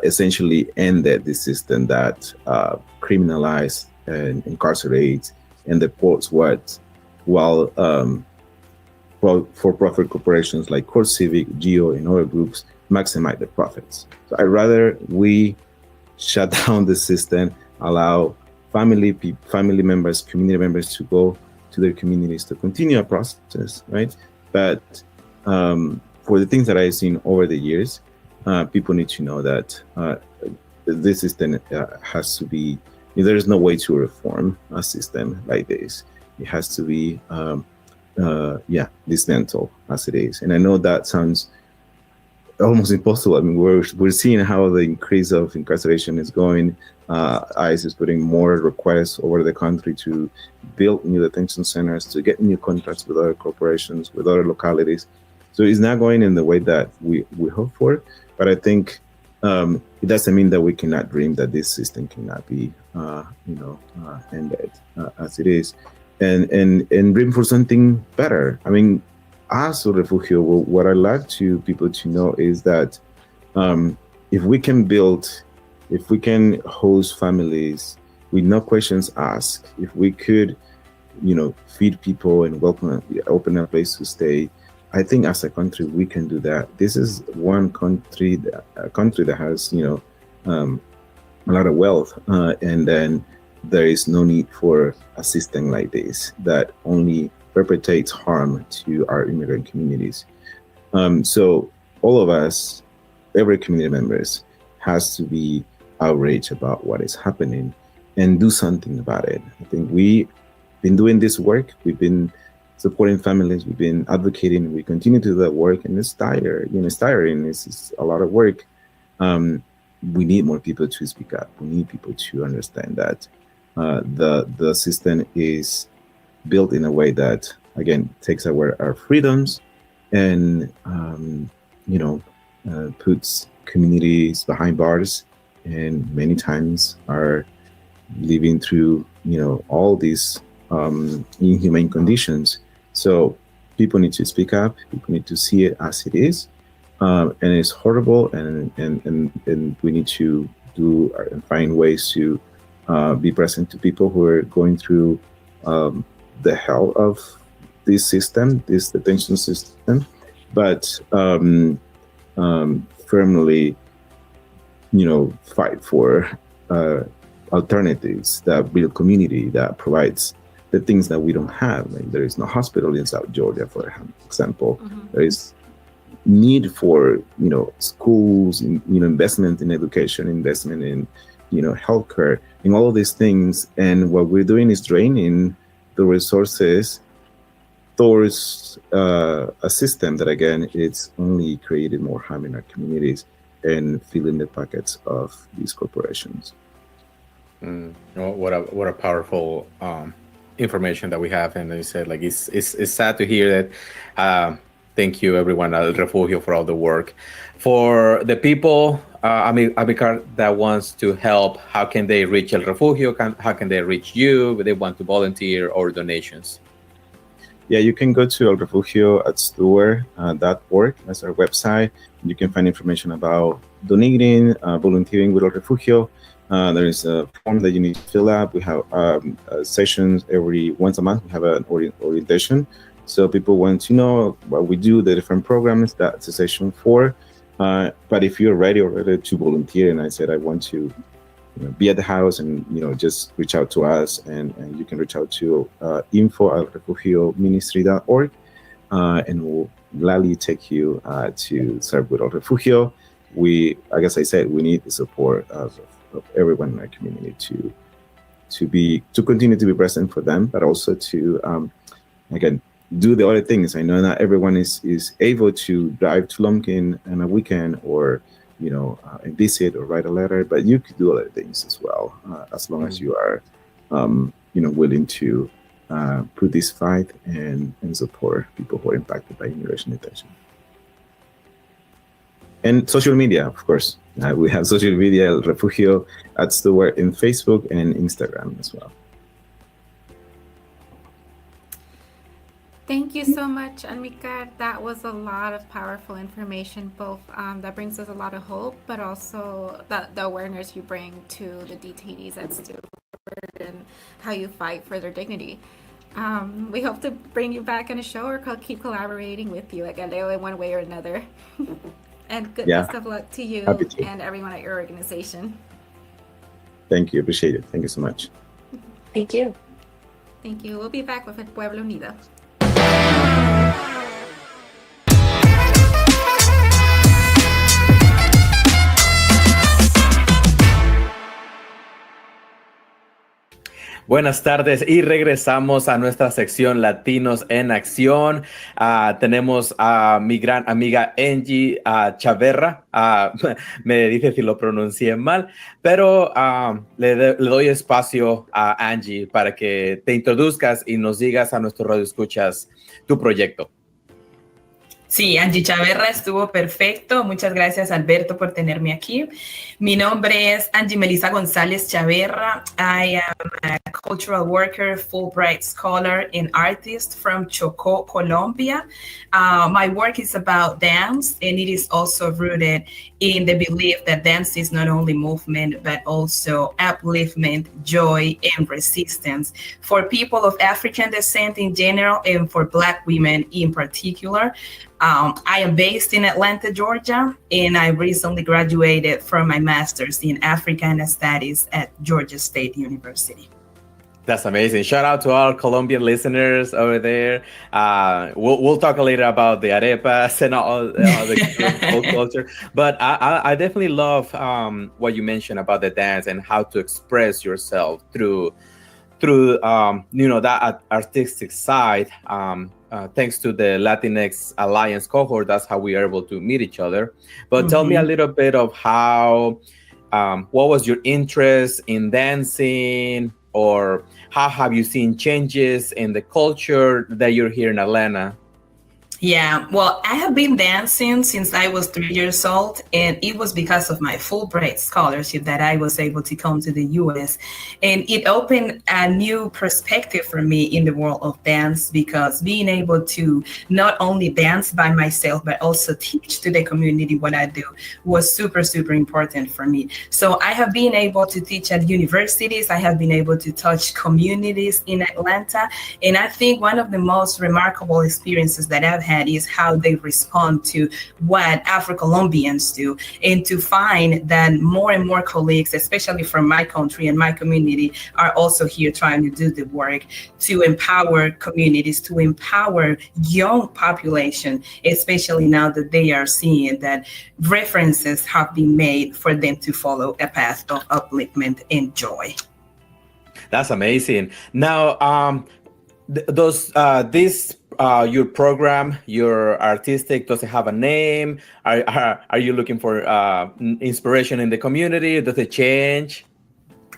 essentially ended the system that criminalized and incarcerates and deports while for-profit corporations like CoreCivic, Geo, and other groups maximize the profits. So I'd rather we shut down the system, allow family members, community members to go to their communities to continue a process, right? But for the things that I've seen over the years, people need to know that this system has to be, there's no way to reform a system like this. It has to be, dismantled as it is. And I know that sounds almost impossible. I mean, we're seeing how the increase of incarceration is going. ICE is putting more requests over the country to build new detention centers, to get new contracts with other corporations, with other localities. So it's not going in the way that we hope for. But I think it doesn't mean that we cannot dream that this system cannot be, ended as it is, and dream for something better. I mean, as a refugio, what I like to people to know is that um, if we can build, if we can host families with no questions asked, if we could, feed people and welcome, open a place to stay. I think as a country we can do that. This is one country, a country that has, a lot of wealth, and then there is no need for a system like this that only perpetrates harm to our immigrant communities. So all of us, every community members, has to be outraged about what is happening and do something about it. I think we've been doing this work. We've been supporting families. We've been advocating. We continue to do that work, and it's tired. It's tiring. It's a lot of work. We need more people to speak up. We need people to understand that the system is built in a way that, again, takes away our freedoms and puts communities behind bars, and many times are living through all these inhumane conditions. So people need to speak up. People need to see it as it is, and it's horrible. And we need to do and find ways to be present to people who are going through the hell of this system, this detention system, but firmly, fight for alternatives that build community, that provides the things that we don't have. Like there is no hospital in South Georgia, for example. Mm-hmm. There is need for schools, investment in education, investment in healthcare, and all of these things. And what we're doing is draining the resources towards a system that, again, it's only created more harm in our communities and filling the pockets of these corporations. What a powerful information that we have. And you said, like, it's sad to hear that. Thank you, everyone at Refugio, for all the work. For the people, Amicar, that wants to help, how can they reach El Refugio? How can they reach you if they want to volunteer or donations? Yeah, you can go to El Refugio at stewart.org. That's our website. You can find information about donating, volunteering with El Refugio. There is a form that you need to fill out. We have sessions once a month. We have an orientation. So people want to know what we do, the different programs. That's a session 4. But if you're ready to volunteer, and I said I want to be at the house, and just reach out to us, and you can reach out to info@refugioministry.org, and we'll gladly take you to serve with El Refugio. Like as I said, we need the support of everyone in our community to continue to be present for them, but also to again do the other things. I know not everyone is able to drive to Lumpkin on a weekend, or visit or write a letter, but you could do other things as well, as long as you are willing to put this fight and support people who are impacted by immigration detention. And social media, of course. We have social media, El Refugio at Stewart in Facebook and Instagram as well. Thank you so much, Amicar. That was a lot of powerful information, both that brings us a lot of hope, but also the awareness you bring to the detainees at Stewart and how you fight for their dignity. We hope to bring you back on a show or keep collaborating with you again in one way or another. And best of luck to you and everyone at your organization. Thank you. Appreciate it. Thank you so much. Thank you. Thank you. We'll be back with Pueblo Unido. Buenas tardes y regresamos a nuestra sección Latinos en Acción. Tenemos a mi gran amiga Angie Chaverra. Me dice si lo pronuncié mal, pero le doy espacio a Angie para que te introduzcas y nos digas a nuestros radioescuchas tu proyecto. Sí, Angie Chaverra estuvo perfecto. Muchas gracias, Alberto, por tenerme aquí. Mi nombre es Angie Melissa González Chaverra. I am a cultural worker, Fulbright scholar, and artist from Chocó, Colombia. My work is about dance, and it is also rooted in the belief that dance is not only movement, but also upliftment, joy, and resistance for people of African descent in general, and for Black women in particular. I am based in Atlanta, Georgia, and I recently graduated from my master's in Africana Studies at Georgia State University. That's amazing. Shout out to all Colombian listeners over there. We'll talk later about the arepas and all the whole culture. But I definitely love what you mentioned about the dance and how to express yourself through that artistic side. Thanks to the Latinx Alliance cohort, that's how we are able to meet each other. But tell me a little bit of how, what was your interest in dancing, or how have you seen changes in the culture that you're here in Atlanta? Yeah, well, I have been dancing since I was 3 years old, and it was because of my Fulbright scholarship that I was able to come to the US. And it opened a new perspective for me in the world of dance, because being able to not only dance by myself, but also teach to the community what I do was super, super important for me. So I have been able to teach at universities, I have been able to touch communities in Atlanta. And I think one of the most remarkable experiences that I've had is how they respond to what Afro-Colombians do, and to find that more and more colleagues, especially from my country and my community, are also here trying to do the work to empower communities, to empower young population, especially now that they are seeing that references have been made for them to follow a path of upliftment and joy. That's amazing. Now, your program, your artistic, does it have a name? Are you looking for inspiration in the community? Does it change?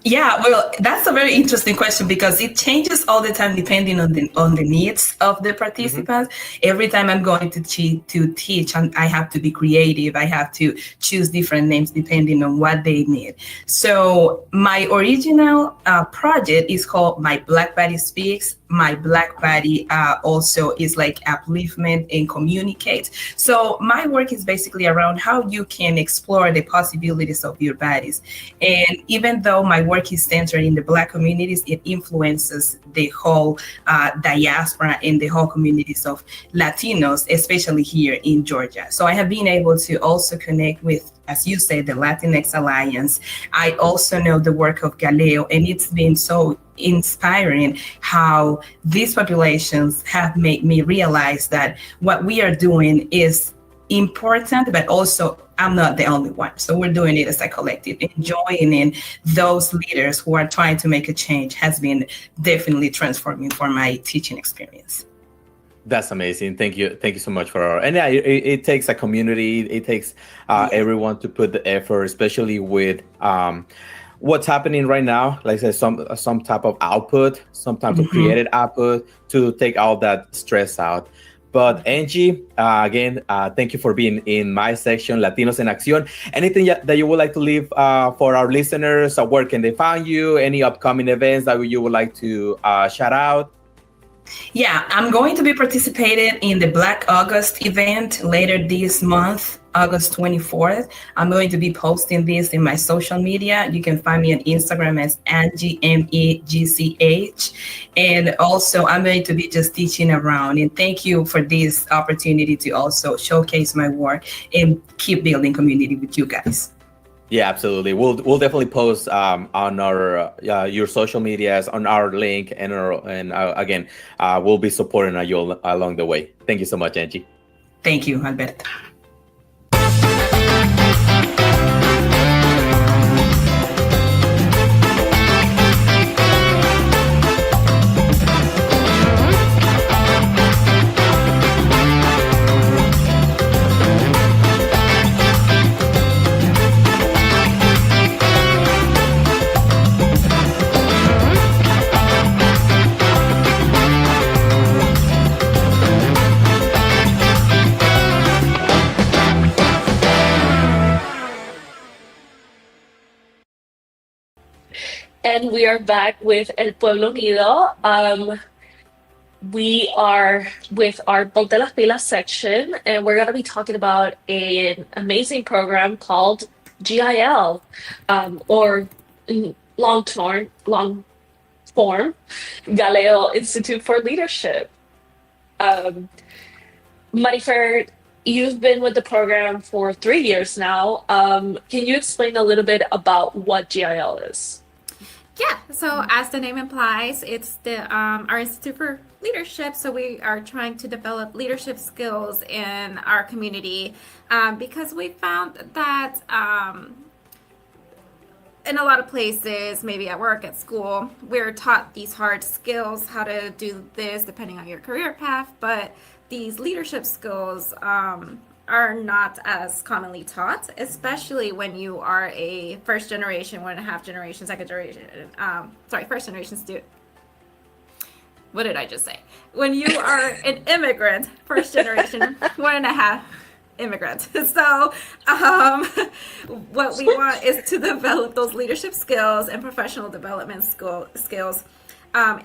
Yeah, well, that's a very interesting question, because it changes all the time depending on the needs of the participants. Every time I'm going to teach, I have to be creative. I have to choose different names depending on what they need. So my original project is called My Black Body Speaks. My Black Body also is like upliftment and communicate. So my work is basically around how you can explore the possibilities of your bodies. And even though my work is centered in the Black communities, it influences the whole diaspora and the whole communities of Latinos, especially here in Georgia. So I have been able to also connect with, as you say, the Latinx Alliance. I also know the work of Galeo, and it's been so inspiring how these populations have made me realize that what we are doing is important, but also I'm not the only one. So we're doing it as a collective. And joining in those leaders who are trying to make a change has been definitely transforming for my teaching experience. That's amazing. Thank you so much and yeah, it takes a community. It takes everyone to put the effort, especially with what's happening right now. Like I said, some type of output, some type of created output to take all that stress out. But Angie, again, thank you for being in my section, Latinos en Acción. Anything that you would like to leave for our listeners? Where can they find you? Any upcoming events that you would like to shout out? Yeah, I'm going to be participating in the Black August event later this month, August 24th. I'm going to be posting this in my social media. You can find me on Instagram as Angie, MEGCH. And also, I'm going to be just teaching around. And thank you for this opportunity to also showcase my work and keep building community with you guys. Yeah, absolutely. We'll definitely post on our your social medias, on our link, and again, we'll be supporting you along the way. Thank you so much, Angie. Thank you, Alberto. And we are back with El Pueblo Unido. We are with our Ponte las Pilas section, and we're going to be talking about an amazing program called GIL, or long form, Galileo Institute for Leadership. Um, Marifer, you've been with the program for 3 years now. Can you explain a little bit about what GIL is? Yeah, so as the name implies, it's the our Institute for Leadership. So we are trying to develop leadership skills in our community because we found that in a lot of places, maybe at work, at school, we're taught these hard skills, how to do this depending on your career path, but these leadership skills are not as commonly taught, especially when you are a first generation, 1.5 generation, second generation, first generation student. What did I just say? When you are an immigrant, first generation, 1.5 immigrant. So what we want is to develop those leadership skills and professional development skills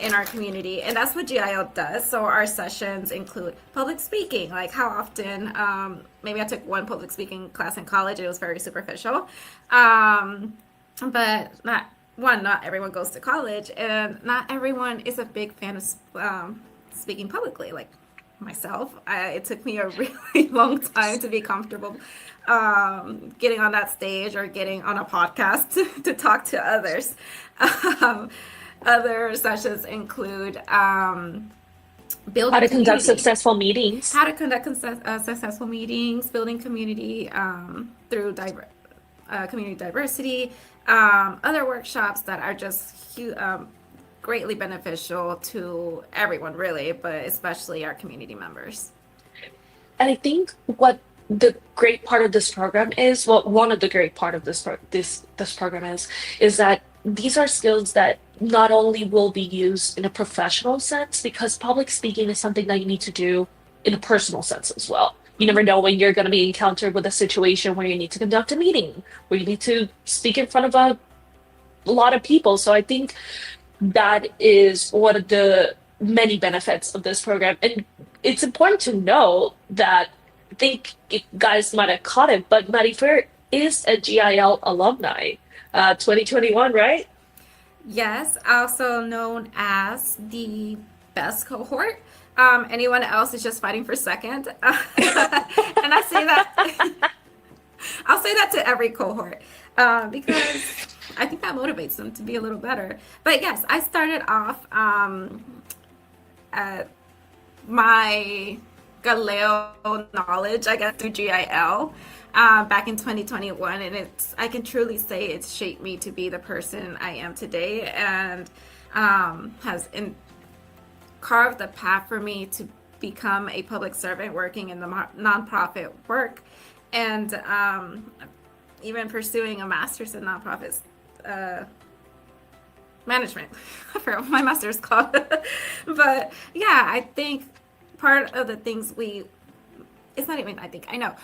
in our community, and that's what GIL does. So our sessions include public speaking, like how often, maybe I took one public speaking class in college, it was very superficial, but not everyone goes to college, and not everyone is a big fan of speaking publicly, like myself. It took me a really long time to be comfortable getting on that stage or getting on a podcast to talk to others. Other sessions include building How to conduct community. successful meetings. How to conduct successful meetings, building community through community diversity, other workshops that are just greatly beneficial to everyone, really, but especially our community members. And I think what the great part of this program is, well, one of the great part of this program is that these are skills that not only will be used in a professional sense, because public speaking is something that you need to do in a personal sense as well. You never know when you're going to be encountered with a situation where you need to conduct a meeting, where you need to speak in front of a lot of people. So I think that is one of the many benefits of this program. And it's important to know that, I think you guys might have caught it, but Marifer is a GIL alumni, 2021, right? Yes, also known as the best cohort. Anyone else is just fighting for second. And I say that, I'll say that to every cohort because I think that motivates them to be a little better. But yes, I started off at my Galileo knowledge, I guess, through GIL back in 2021, and I can truly say it's shaped me to be the person I am today, and has carved the path for me to become a public servant working in the nonprofit work, and even pursuing a master's in nonprofits management. I forgot what my master's called. But yeah, I think part of the things I know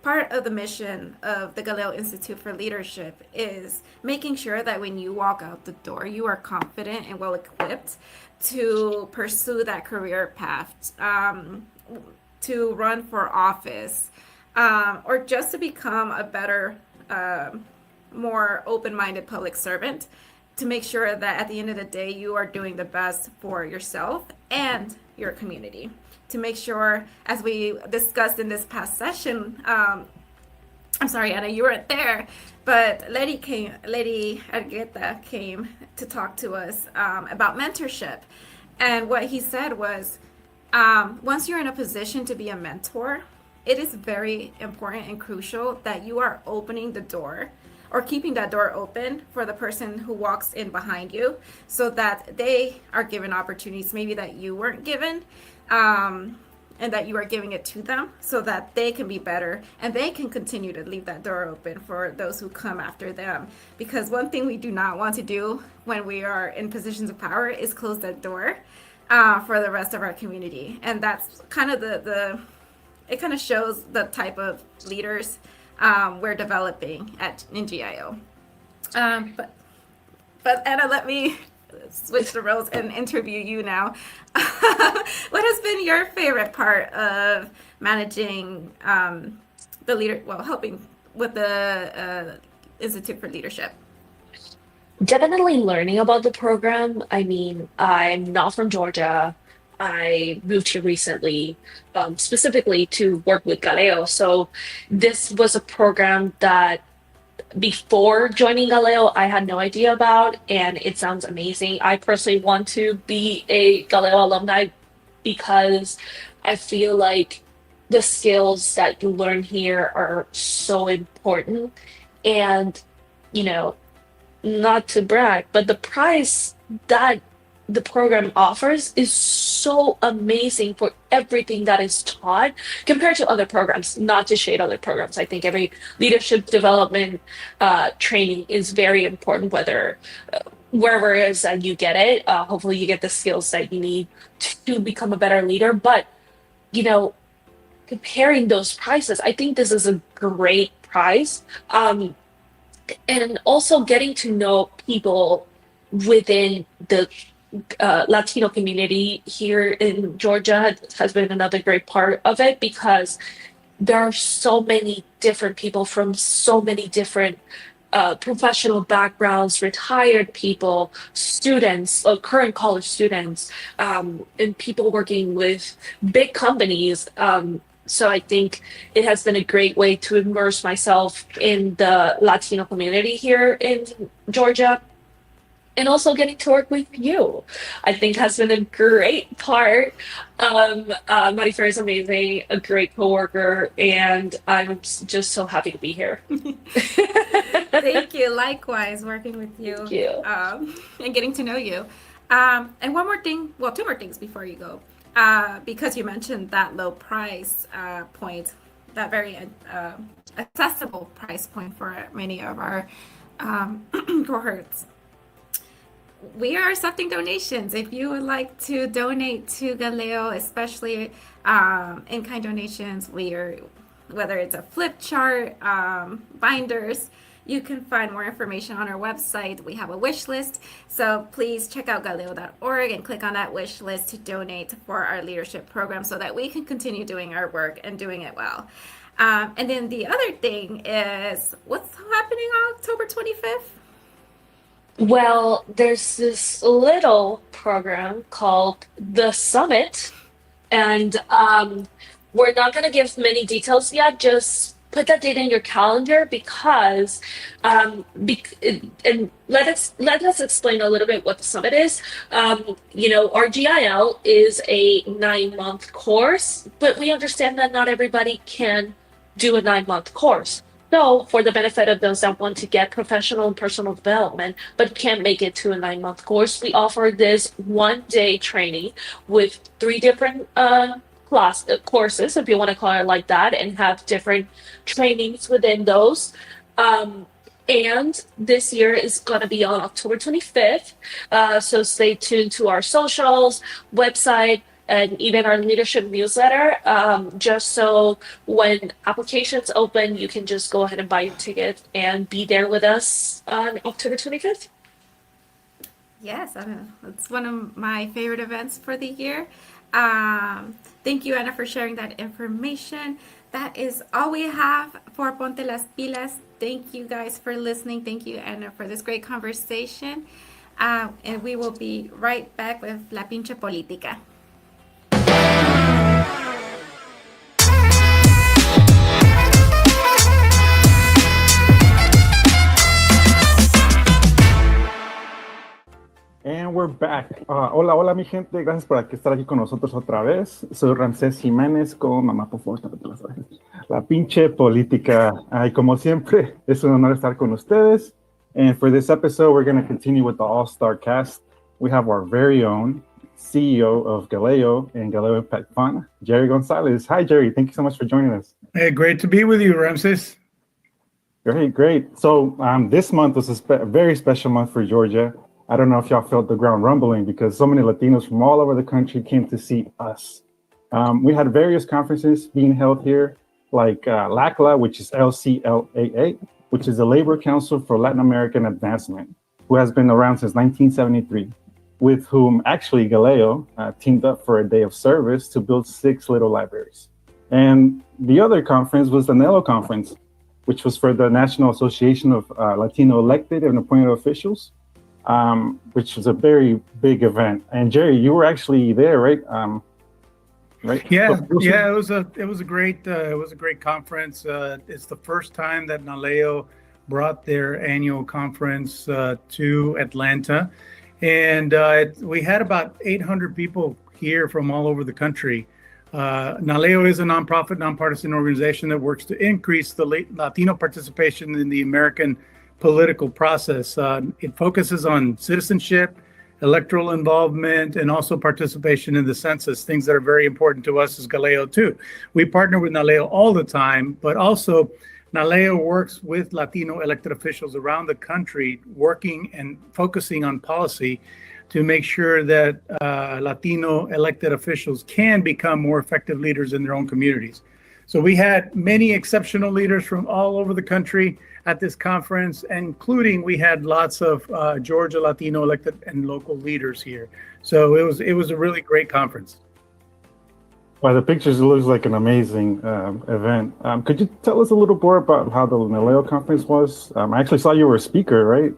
part of the mission of the Galileo Institute for Leadership is making sure that when you walk out the door, you are confident and well equipped to pursue that career path, to run for office, or just to become a better, more open-minded public servant, to make sure that at the end of the day, you are doing the best for yourself and your community. To make sure, as we discussed in this past session, I'm sorry, Anna, you weren't there, but Lady Argueta came to talk to us about mentorship. And what he said was, once you're in a position to be a mentor, it is very important and crucial that you are opening the door or keeping that door open for the person who walks in behind you, so that they are given opportunities maybe that you weren't given, and that you are giving it to them so that they can be better and they can continue to leave that door open for those who come after them. Because one thing we do not want to do when we are in positions of power is close that door for the rest of our community. And that's kind of it kind of shows the type of leaders we're developing in GIO. But But Anna, let me switch the roles and interview you now. What has been your favorite part of managing the leader? Well, helping with the Institute for Leadership. Definitely learning about the program. I mean, I'm not from Georgia. I moved here recently, specifically to work with Galeo. So this was a program that before joining Galeo, I had no idea about, and it sounds amazing. I personally want to be a Galeo alumni because I feel like the skills that you learn here are so important. And, you know, not to brag, but the price that the program offers is so amazing for everything that is taught compared to other programs. Not to shade other programs. I think every leadership development training is very important, whether wherever it is that you get it. Hopefully, you get the skills that you need to become a better leader. But, you know, comparing those prices, I think this is a great price. And also getting to know people within the Latino community here in Georgia has been another great part of it because there are so many different people from so many different professional backgrounds, retired people, students, current college students, and people working with big companies. So I think it has been a great way to immerse myself in the Latino community here in Georgia. And also getting to work with you, I think has been a great part. Marifer is amazing, a great coworker, and I'm just so happy to be here. Thank you. Likewise, working with you, Thank you. And getting to know you. And one more thing, well, two more things before you go. Because you mentioned that low price point, that very accessible price point for many of our cohorts. We are accepting donations. If you would like to donate to Galeo, especially in-kind donations, whether it's a flip chart, binders, you can find more information on our website. We have a wish list. So please check out galeo.org and click on that wish list to donate for our leadership program so that we can continue doing our work and doing it well. And then the other thing is, what's happening on October 25th? Well, there's this little program called The Summit, and we're not going to give many details yet. Just put that date in your calendar because, and let us explain a little bit what the summit is. Our GIL is a 9-month course, but we understand that not everybody can do a 9-month course. So, for the benefit of those that want to get professional and personal development but can't make it to a 9-month course, we offer this 1-day training with 3 different courses, if you want to call it like that, and have different trainings within those. And this year is going to be on October 25th. So stay tuned to our socials, website, and even our leadership newsletter, just so when applications open, you can just go ahead and buy your ticket and be there with us on October 25th. Yes, I know. It's one of my favorite events for the year. Thank you, Anna, for sharing that information. That is all we have for Ponte las Pilas. Thank you guys for listening. Thank you, Anna, for this great conversation. And we will be right back with La Pinche Política. And we're back. Hola, mi gente. Gracias por estar aquí con nosotros otra vez. Soy Ramsés Jiménez con mamá, por favor, tápate las orejas. La pinche política. Ay, como siempre, es un honor estar con ustedes. And for this episode, we're going to continue with the all-star cast. We have our very own CEO of Galeo and Galeo Impact Fund, Jerry Gonzalez. Hi, Jerry. Thank you so much for joining us. Hey, great to be with you, Ramses. Great. So this month was a very special month for Georgia. I don't know if y'all felt the ground rumbling because so many Latinos from all over the country came to see us. We had various conferences being held here, like LACLA, which is LCLAA, which is the Labor Council for Latin American Advancement. who has been around since 1973, with whom actually Galeo teamed up for a day of service to build 6 little libraries. And the other conference was the NELO conference, which was for the National Association of Latino Elected and Appointed Officials, which was a very big event. And Jerry, you were actually there, right? Right? Yeah, yeah. It was a great conference. It's the first time that NALEO brought their annual conference to Atlanta, and we had about 800 people here from all over the country. NALEO is a nonprofit, nonpartisan organization that works to increase the Latino participation in the American political process. It focuses on citizenship, electoral involvement, and also participation in the census, things that are very important to us as Galeo too. We partner with NALEO all the time, but also NALEO works with Latino elected officials around the country, working and focusing on policy to make sure that Latino elected officials can become more effective leaders in their own communities. So we had many exceptional leaders from all over the country at this conference, including we had lots of Georgia Latino elected and local leaders here. So it was a really great conference. By the pictures, it looks like an amazing event. Could you tell us a little more about how the NALEO conference was? I actually saw you were a speaker, right?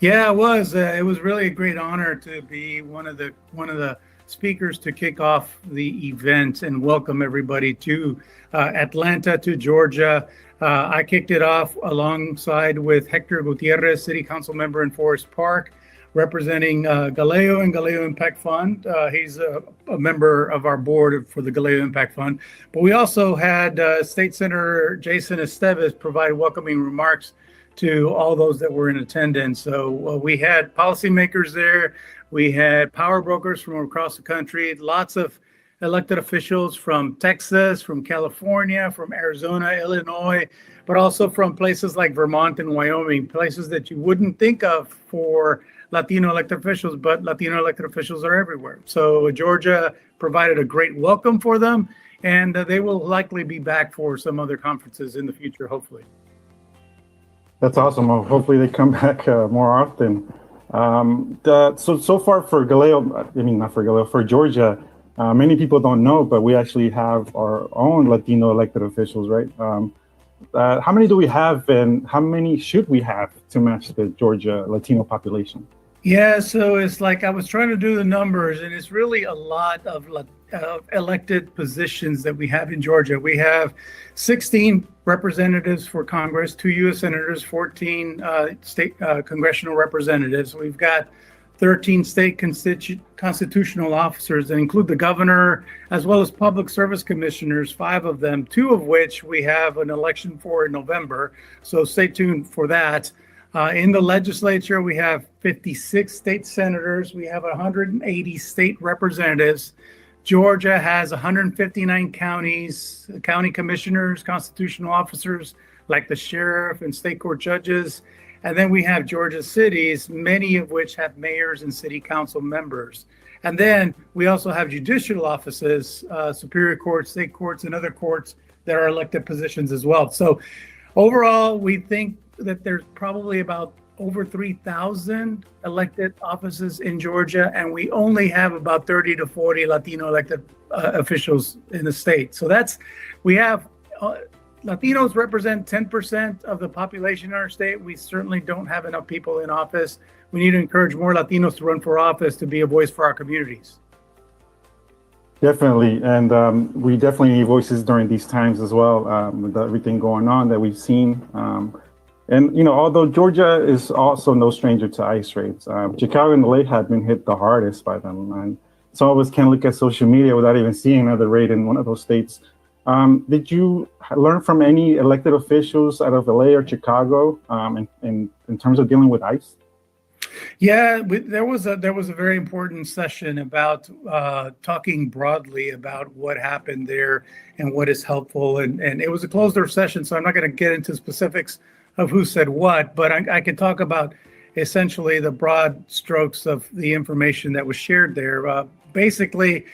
Yeah, it was. It was really a great honor to be one of the speakers to kick off the event and welcome everybody to Atlanta, to Georgia. I kicked it off alongside with Hector Gutierrez, City Council member in Forest Park, representing Galeo and Galeo Impact Fund. He's a member of our board for the Galeo Impact Fund. But we also had State Senator Jason Esteves provide welcoming remarks to all those that were in attendance. So we had policymakers there. We had power brokers from across the country, lots of elected officials from Texas, from California, from Arizona, Illinois, but also from places like Vermont and Wyoming, places that you wouldn't think of for Latino elected officials, but Latino elected officials are everywhere. So Georgia provided a great welcome for them, and they will likely be back for some other conferences in the future, hopefully. That's awesome. Well, hopefully they come back more often. So far for Galeo, I mean, not for Galeo, for Georgia, many people don't know, but we actually have our own Latino elected officials, right? How many do we have, and how many should we have to match the Georgia Latino population? Yeah, so it's like I was trying to do the numbers, and it's really a lot of elected positions that we have in Georgia. We have 16 representatives for Congress, 2 U.S. senators, 14 state congressional representatives. We've got 13 state constitutional officers that include the governor, as well as public service commissioners, 5 of them, 2 of which we have an election for in November. So stay tuned for that. In the legislature, we have 56 state senators. We have 180 state representatives. Georgia has 159 counties, county commissioners, constitutional officers like the sheriff and state court judges. And then we have Georgia cities, many of which have mayors and city council members. And then we also have judicial offices, superior courts, state courts, and other courts that are elected positions as well. So overall, we think that there's probably about over 3,000 elected offices in Georgia, and we only have about 30 to 40 Latino elected officials in the state. So we have Latinos represent 10% of the population in our state. We certainly don't have enough people in office. We need to encourage more Latinos to run for office to be a voice for our communities. Definitely, and we definitely need voices during these times as well, with everything going on that we've seen. And, you know, although Georgia is also no stranger to ICE raids, Chicago and LA have been hit the hardest by them. And some of us can't look at social media without even seeing another raid in one of those states. Did you learn from any elected officials out of LA or Chicago in terms of dealing with ICE? Yeah, there was a very important session about talking broadly about what happened there and what is helpful. And it was a closed door session, so I'm not going to get into specifics of who said what, but I can talk about essentially the broad strokes of the information that was shared there. Basically,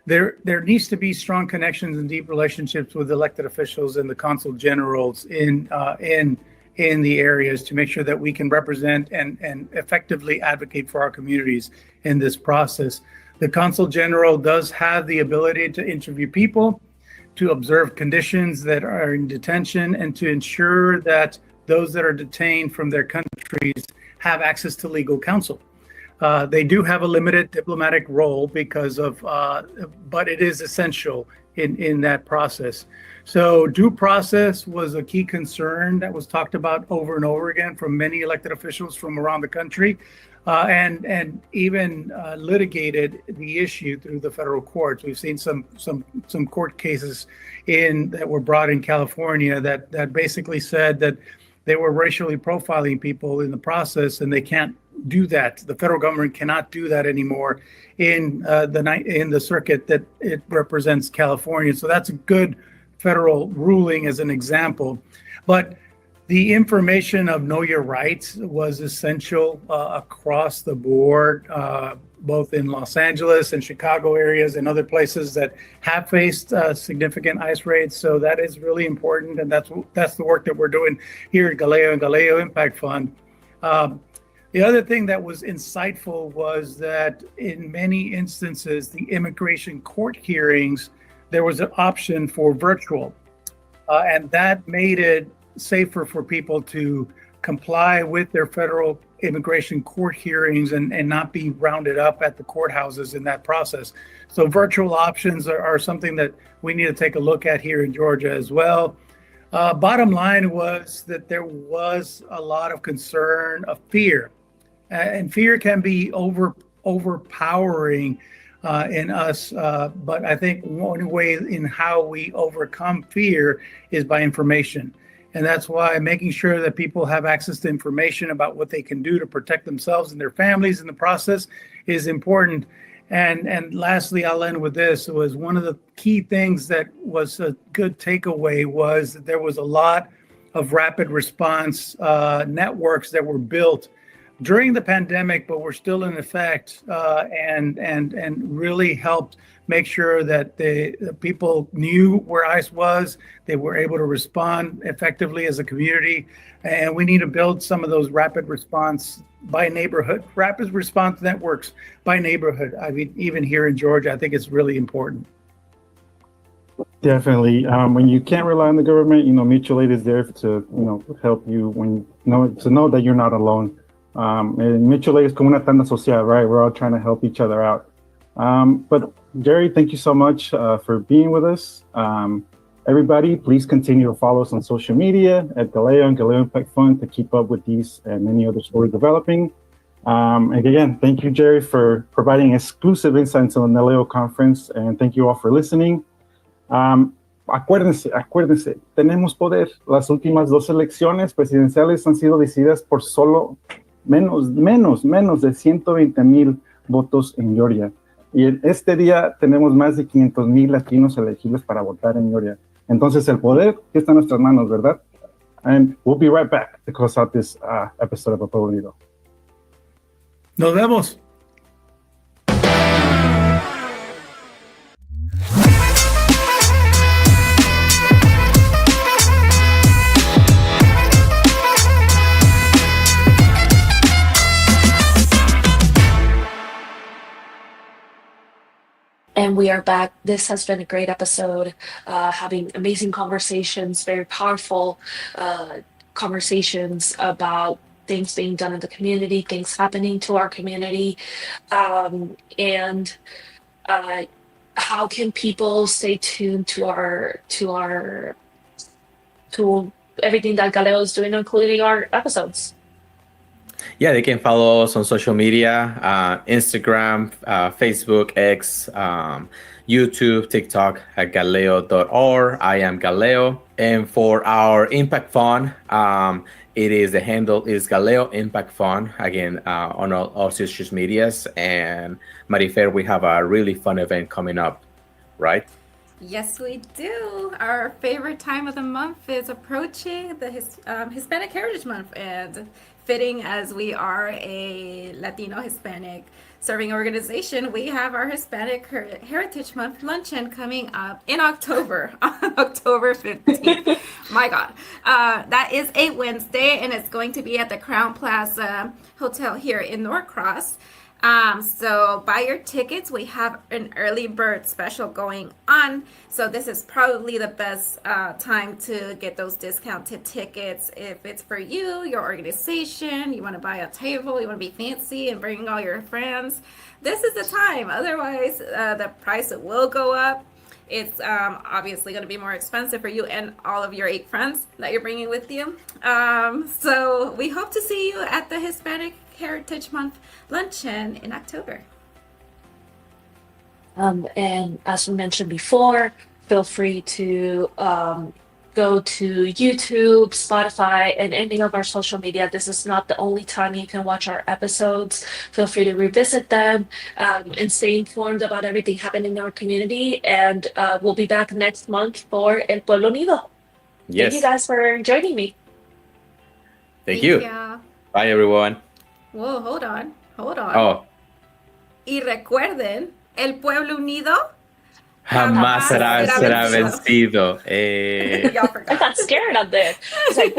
there needs to be strong connections and deep relationships with elected officials and the consul generals in in the areas to make sure that we can represent and effectively advocate for our communities in this process. The Consul General does have the ability to interview people, to observe conditions that are in detention, and to ensure that those that are detained from their countries have access to legal counsel. They do have a limited diplomatic role because of, but it is essential in that process. So due process was a key concern that was talked about over and over again from many elected officials from around the country, and even litigated the issue through the federal courts. We've seen some court cases that were brought in California that basically said that they were racially profiling people in the process, and they can't do that. The federal government cannot do that anymore in the circuit that it represents California. So that's a good federal ruling as an example. But the information of know your rights was essential across the board, both in Los Angeles and Chicago areas and other places that have faced significant ICE raids. So that is really important, and that's the work that we're doing here at Galeo and Galeo Impact Fund. The other thing that was insightful was that in many instances, the immigration court hearings, there was an option for virtual, and that made it safer for people to comply with their federal immigration court hearings and not be rounded up at the courthouses in that process. So virtual options are something that we need to take a look at here in Georgia as well. Bottom line was that there was a lot of concern of fear, and fear can be overpowering in us, but I think one way in how we overcome fear is by information. And that's why making sure that people have access to information about what they can do to protect themselves and their families in the process is important. And lastly, I'll end with this. It was one of the key things that was a good takeaway was that there was a lot of rapid response networks that were built during the pandemic, but were still in effect, and really helped make sure that the people knew where ICE was. They were able to respond effectively as a community, and we need to build some of those rapid response networks by neighborhood. I mean, even here in Georgia, I think it's really important. Definitely. When you can't rely on the government, mutual aid is there to, help you to know that you're not alone. And mutual aid is como una tanda social, right? We're all trying to help each other out. But Jerry, thank you so much for being with us. Everybody, please continue to follow us on social media at Galeo and Galeo Impact Fund to keep up with these and many other stories developing. And again, thank you, Jerry, for providing exclusive insights on the Galeo conference. And thank you all for listening. Acuérdense, tenemos poder. Las últimas 2 elecciones presidenciales han sido decididas por solo menos de 120,000 votos en Georgia. Y este día tenemos más de 500,000 latinos elegibles para votar en Georgia. Entonces el poder está en nuestras manos, ¿verdad? And we'll be right back to close out this episode of Pueblo Unido. Nos vemos. And we are back. This has been a great episode, having amazing conversations, very powerful conversations about things being done in the community, things happening to our community, and how can people stay tuned to everything that Galeo is doing, including our episodes. Yeah, they can follow us on social media, Instagram, Facebook, X, YouTube, TikTok at galeo.org. I am Galeo. And for our Impact Fund, the handle is Galeo Impact Fund, again, on all social medias. And Marifer, we have a really fun event coming up, right? Yes, we do. Our favorite time of the month is approaching, the Hispanic Heritage Month, and fitting as we are a Latino Hispanic serving organization, we have our Hispanic Heritage Month luncheon coming up in October, on October 15th. My God. That is a Wednesday, and it's going to be at the Crown Plaza Hotel here in Norcross. So buy your tickets. We have an early bird special going on. So this is probably the best time to get those discounted tickets. If it's for you, your organization, you want to buy a table, you want to be fancy and bring all your friends, this is the time. Otherwise, the price will go up. It's obviously going to be more expensive for you and all of your 8 friends that you're bringing with you. So we hope to see you at the Hispanic Heritage Month luncheon in October. And as we mentioned before, feel free to go to YouTube, Spotify, and any of our social media. This is not the only time you can watch our episodes. Feel free to revisit them and stay informed about everything happening in our community. And we'll be back next month for El Pueblo Unido. Yes. Thank you guys for joining me. Thank you. Bye, everyone. Whoa, hold on. Oh, Y recuerden, el Pueblo Unido jamás será vencido. Y'all forgot. I got scared up there. I was like,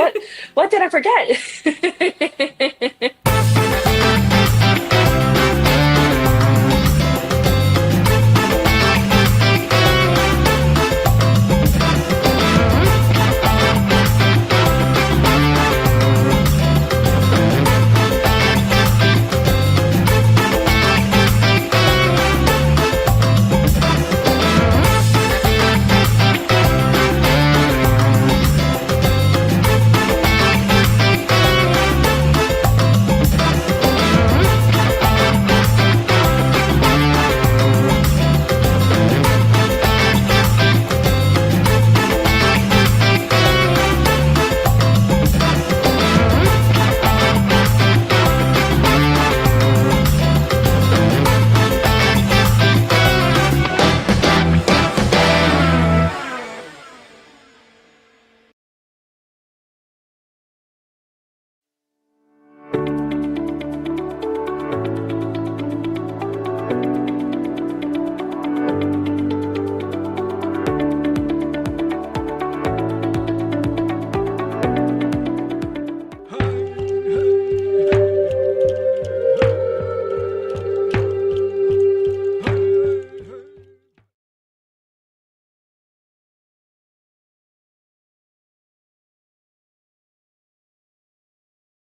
what did I forget?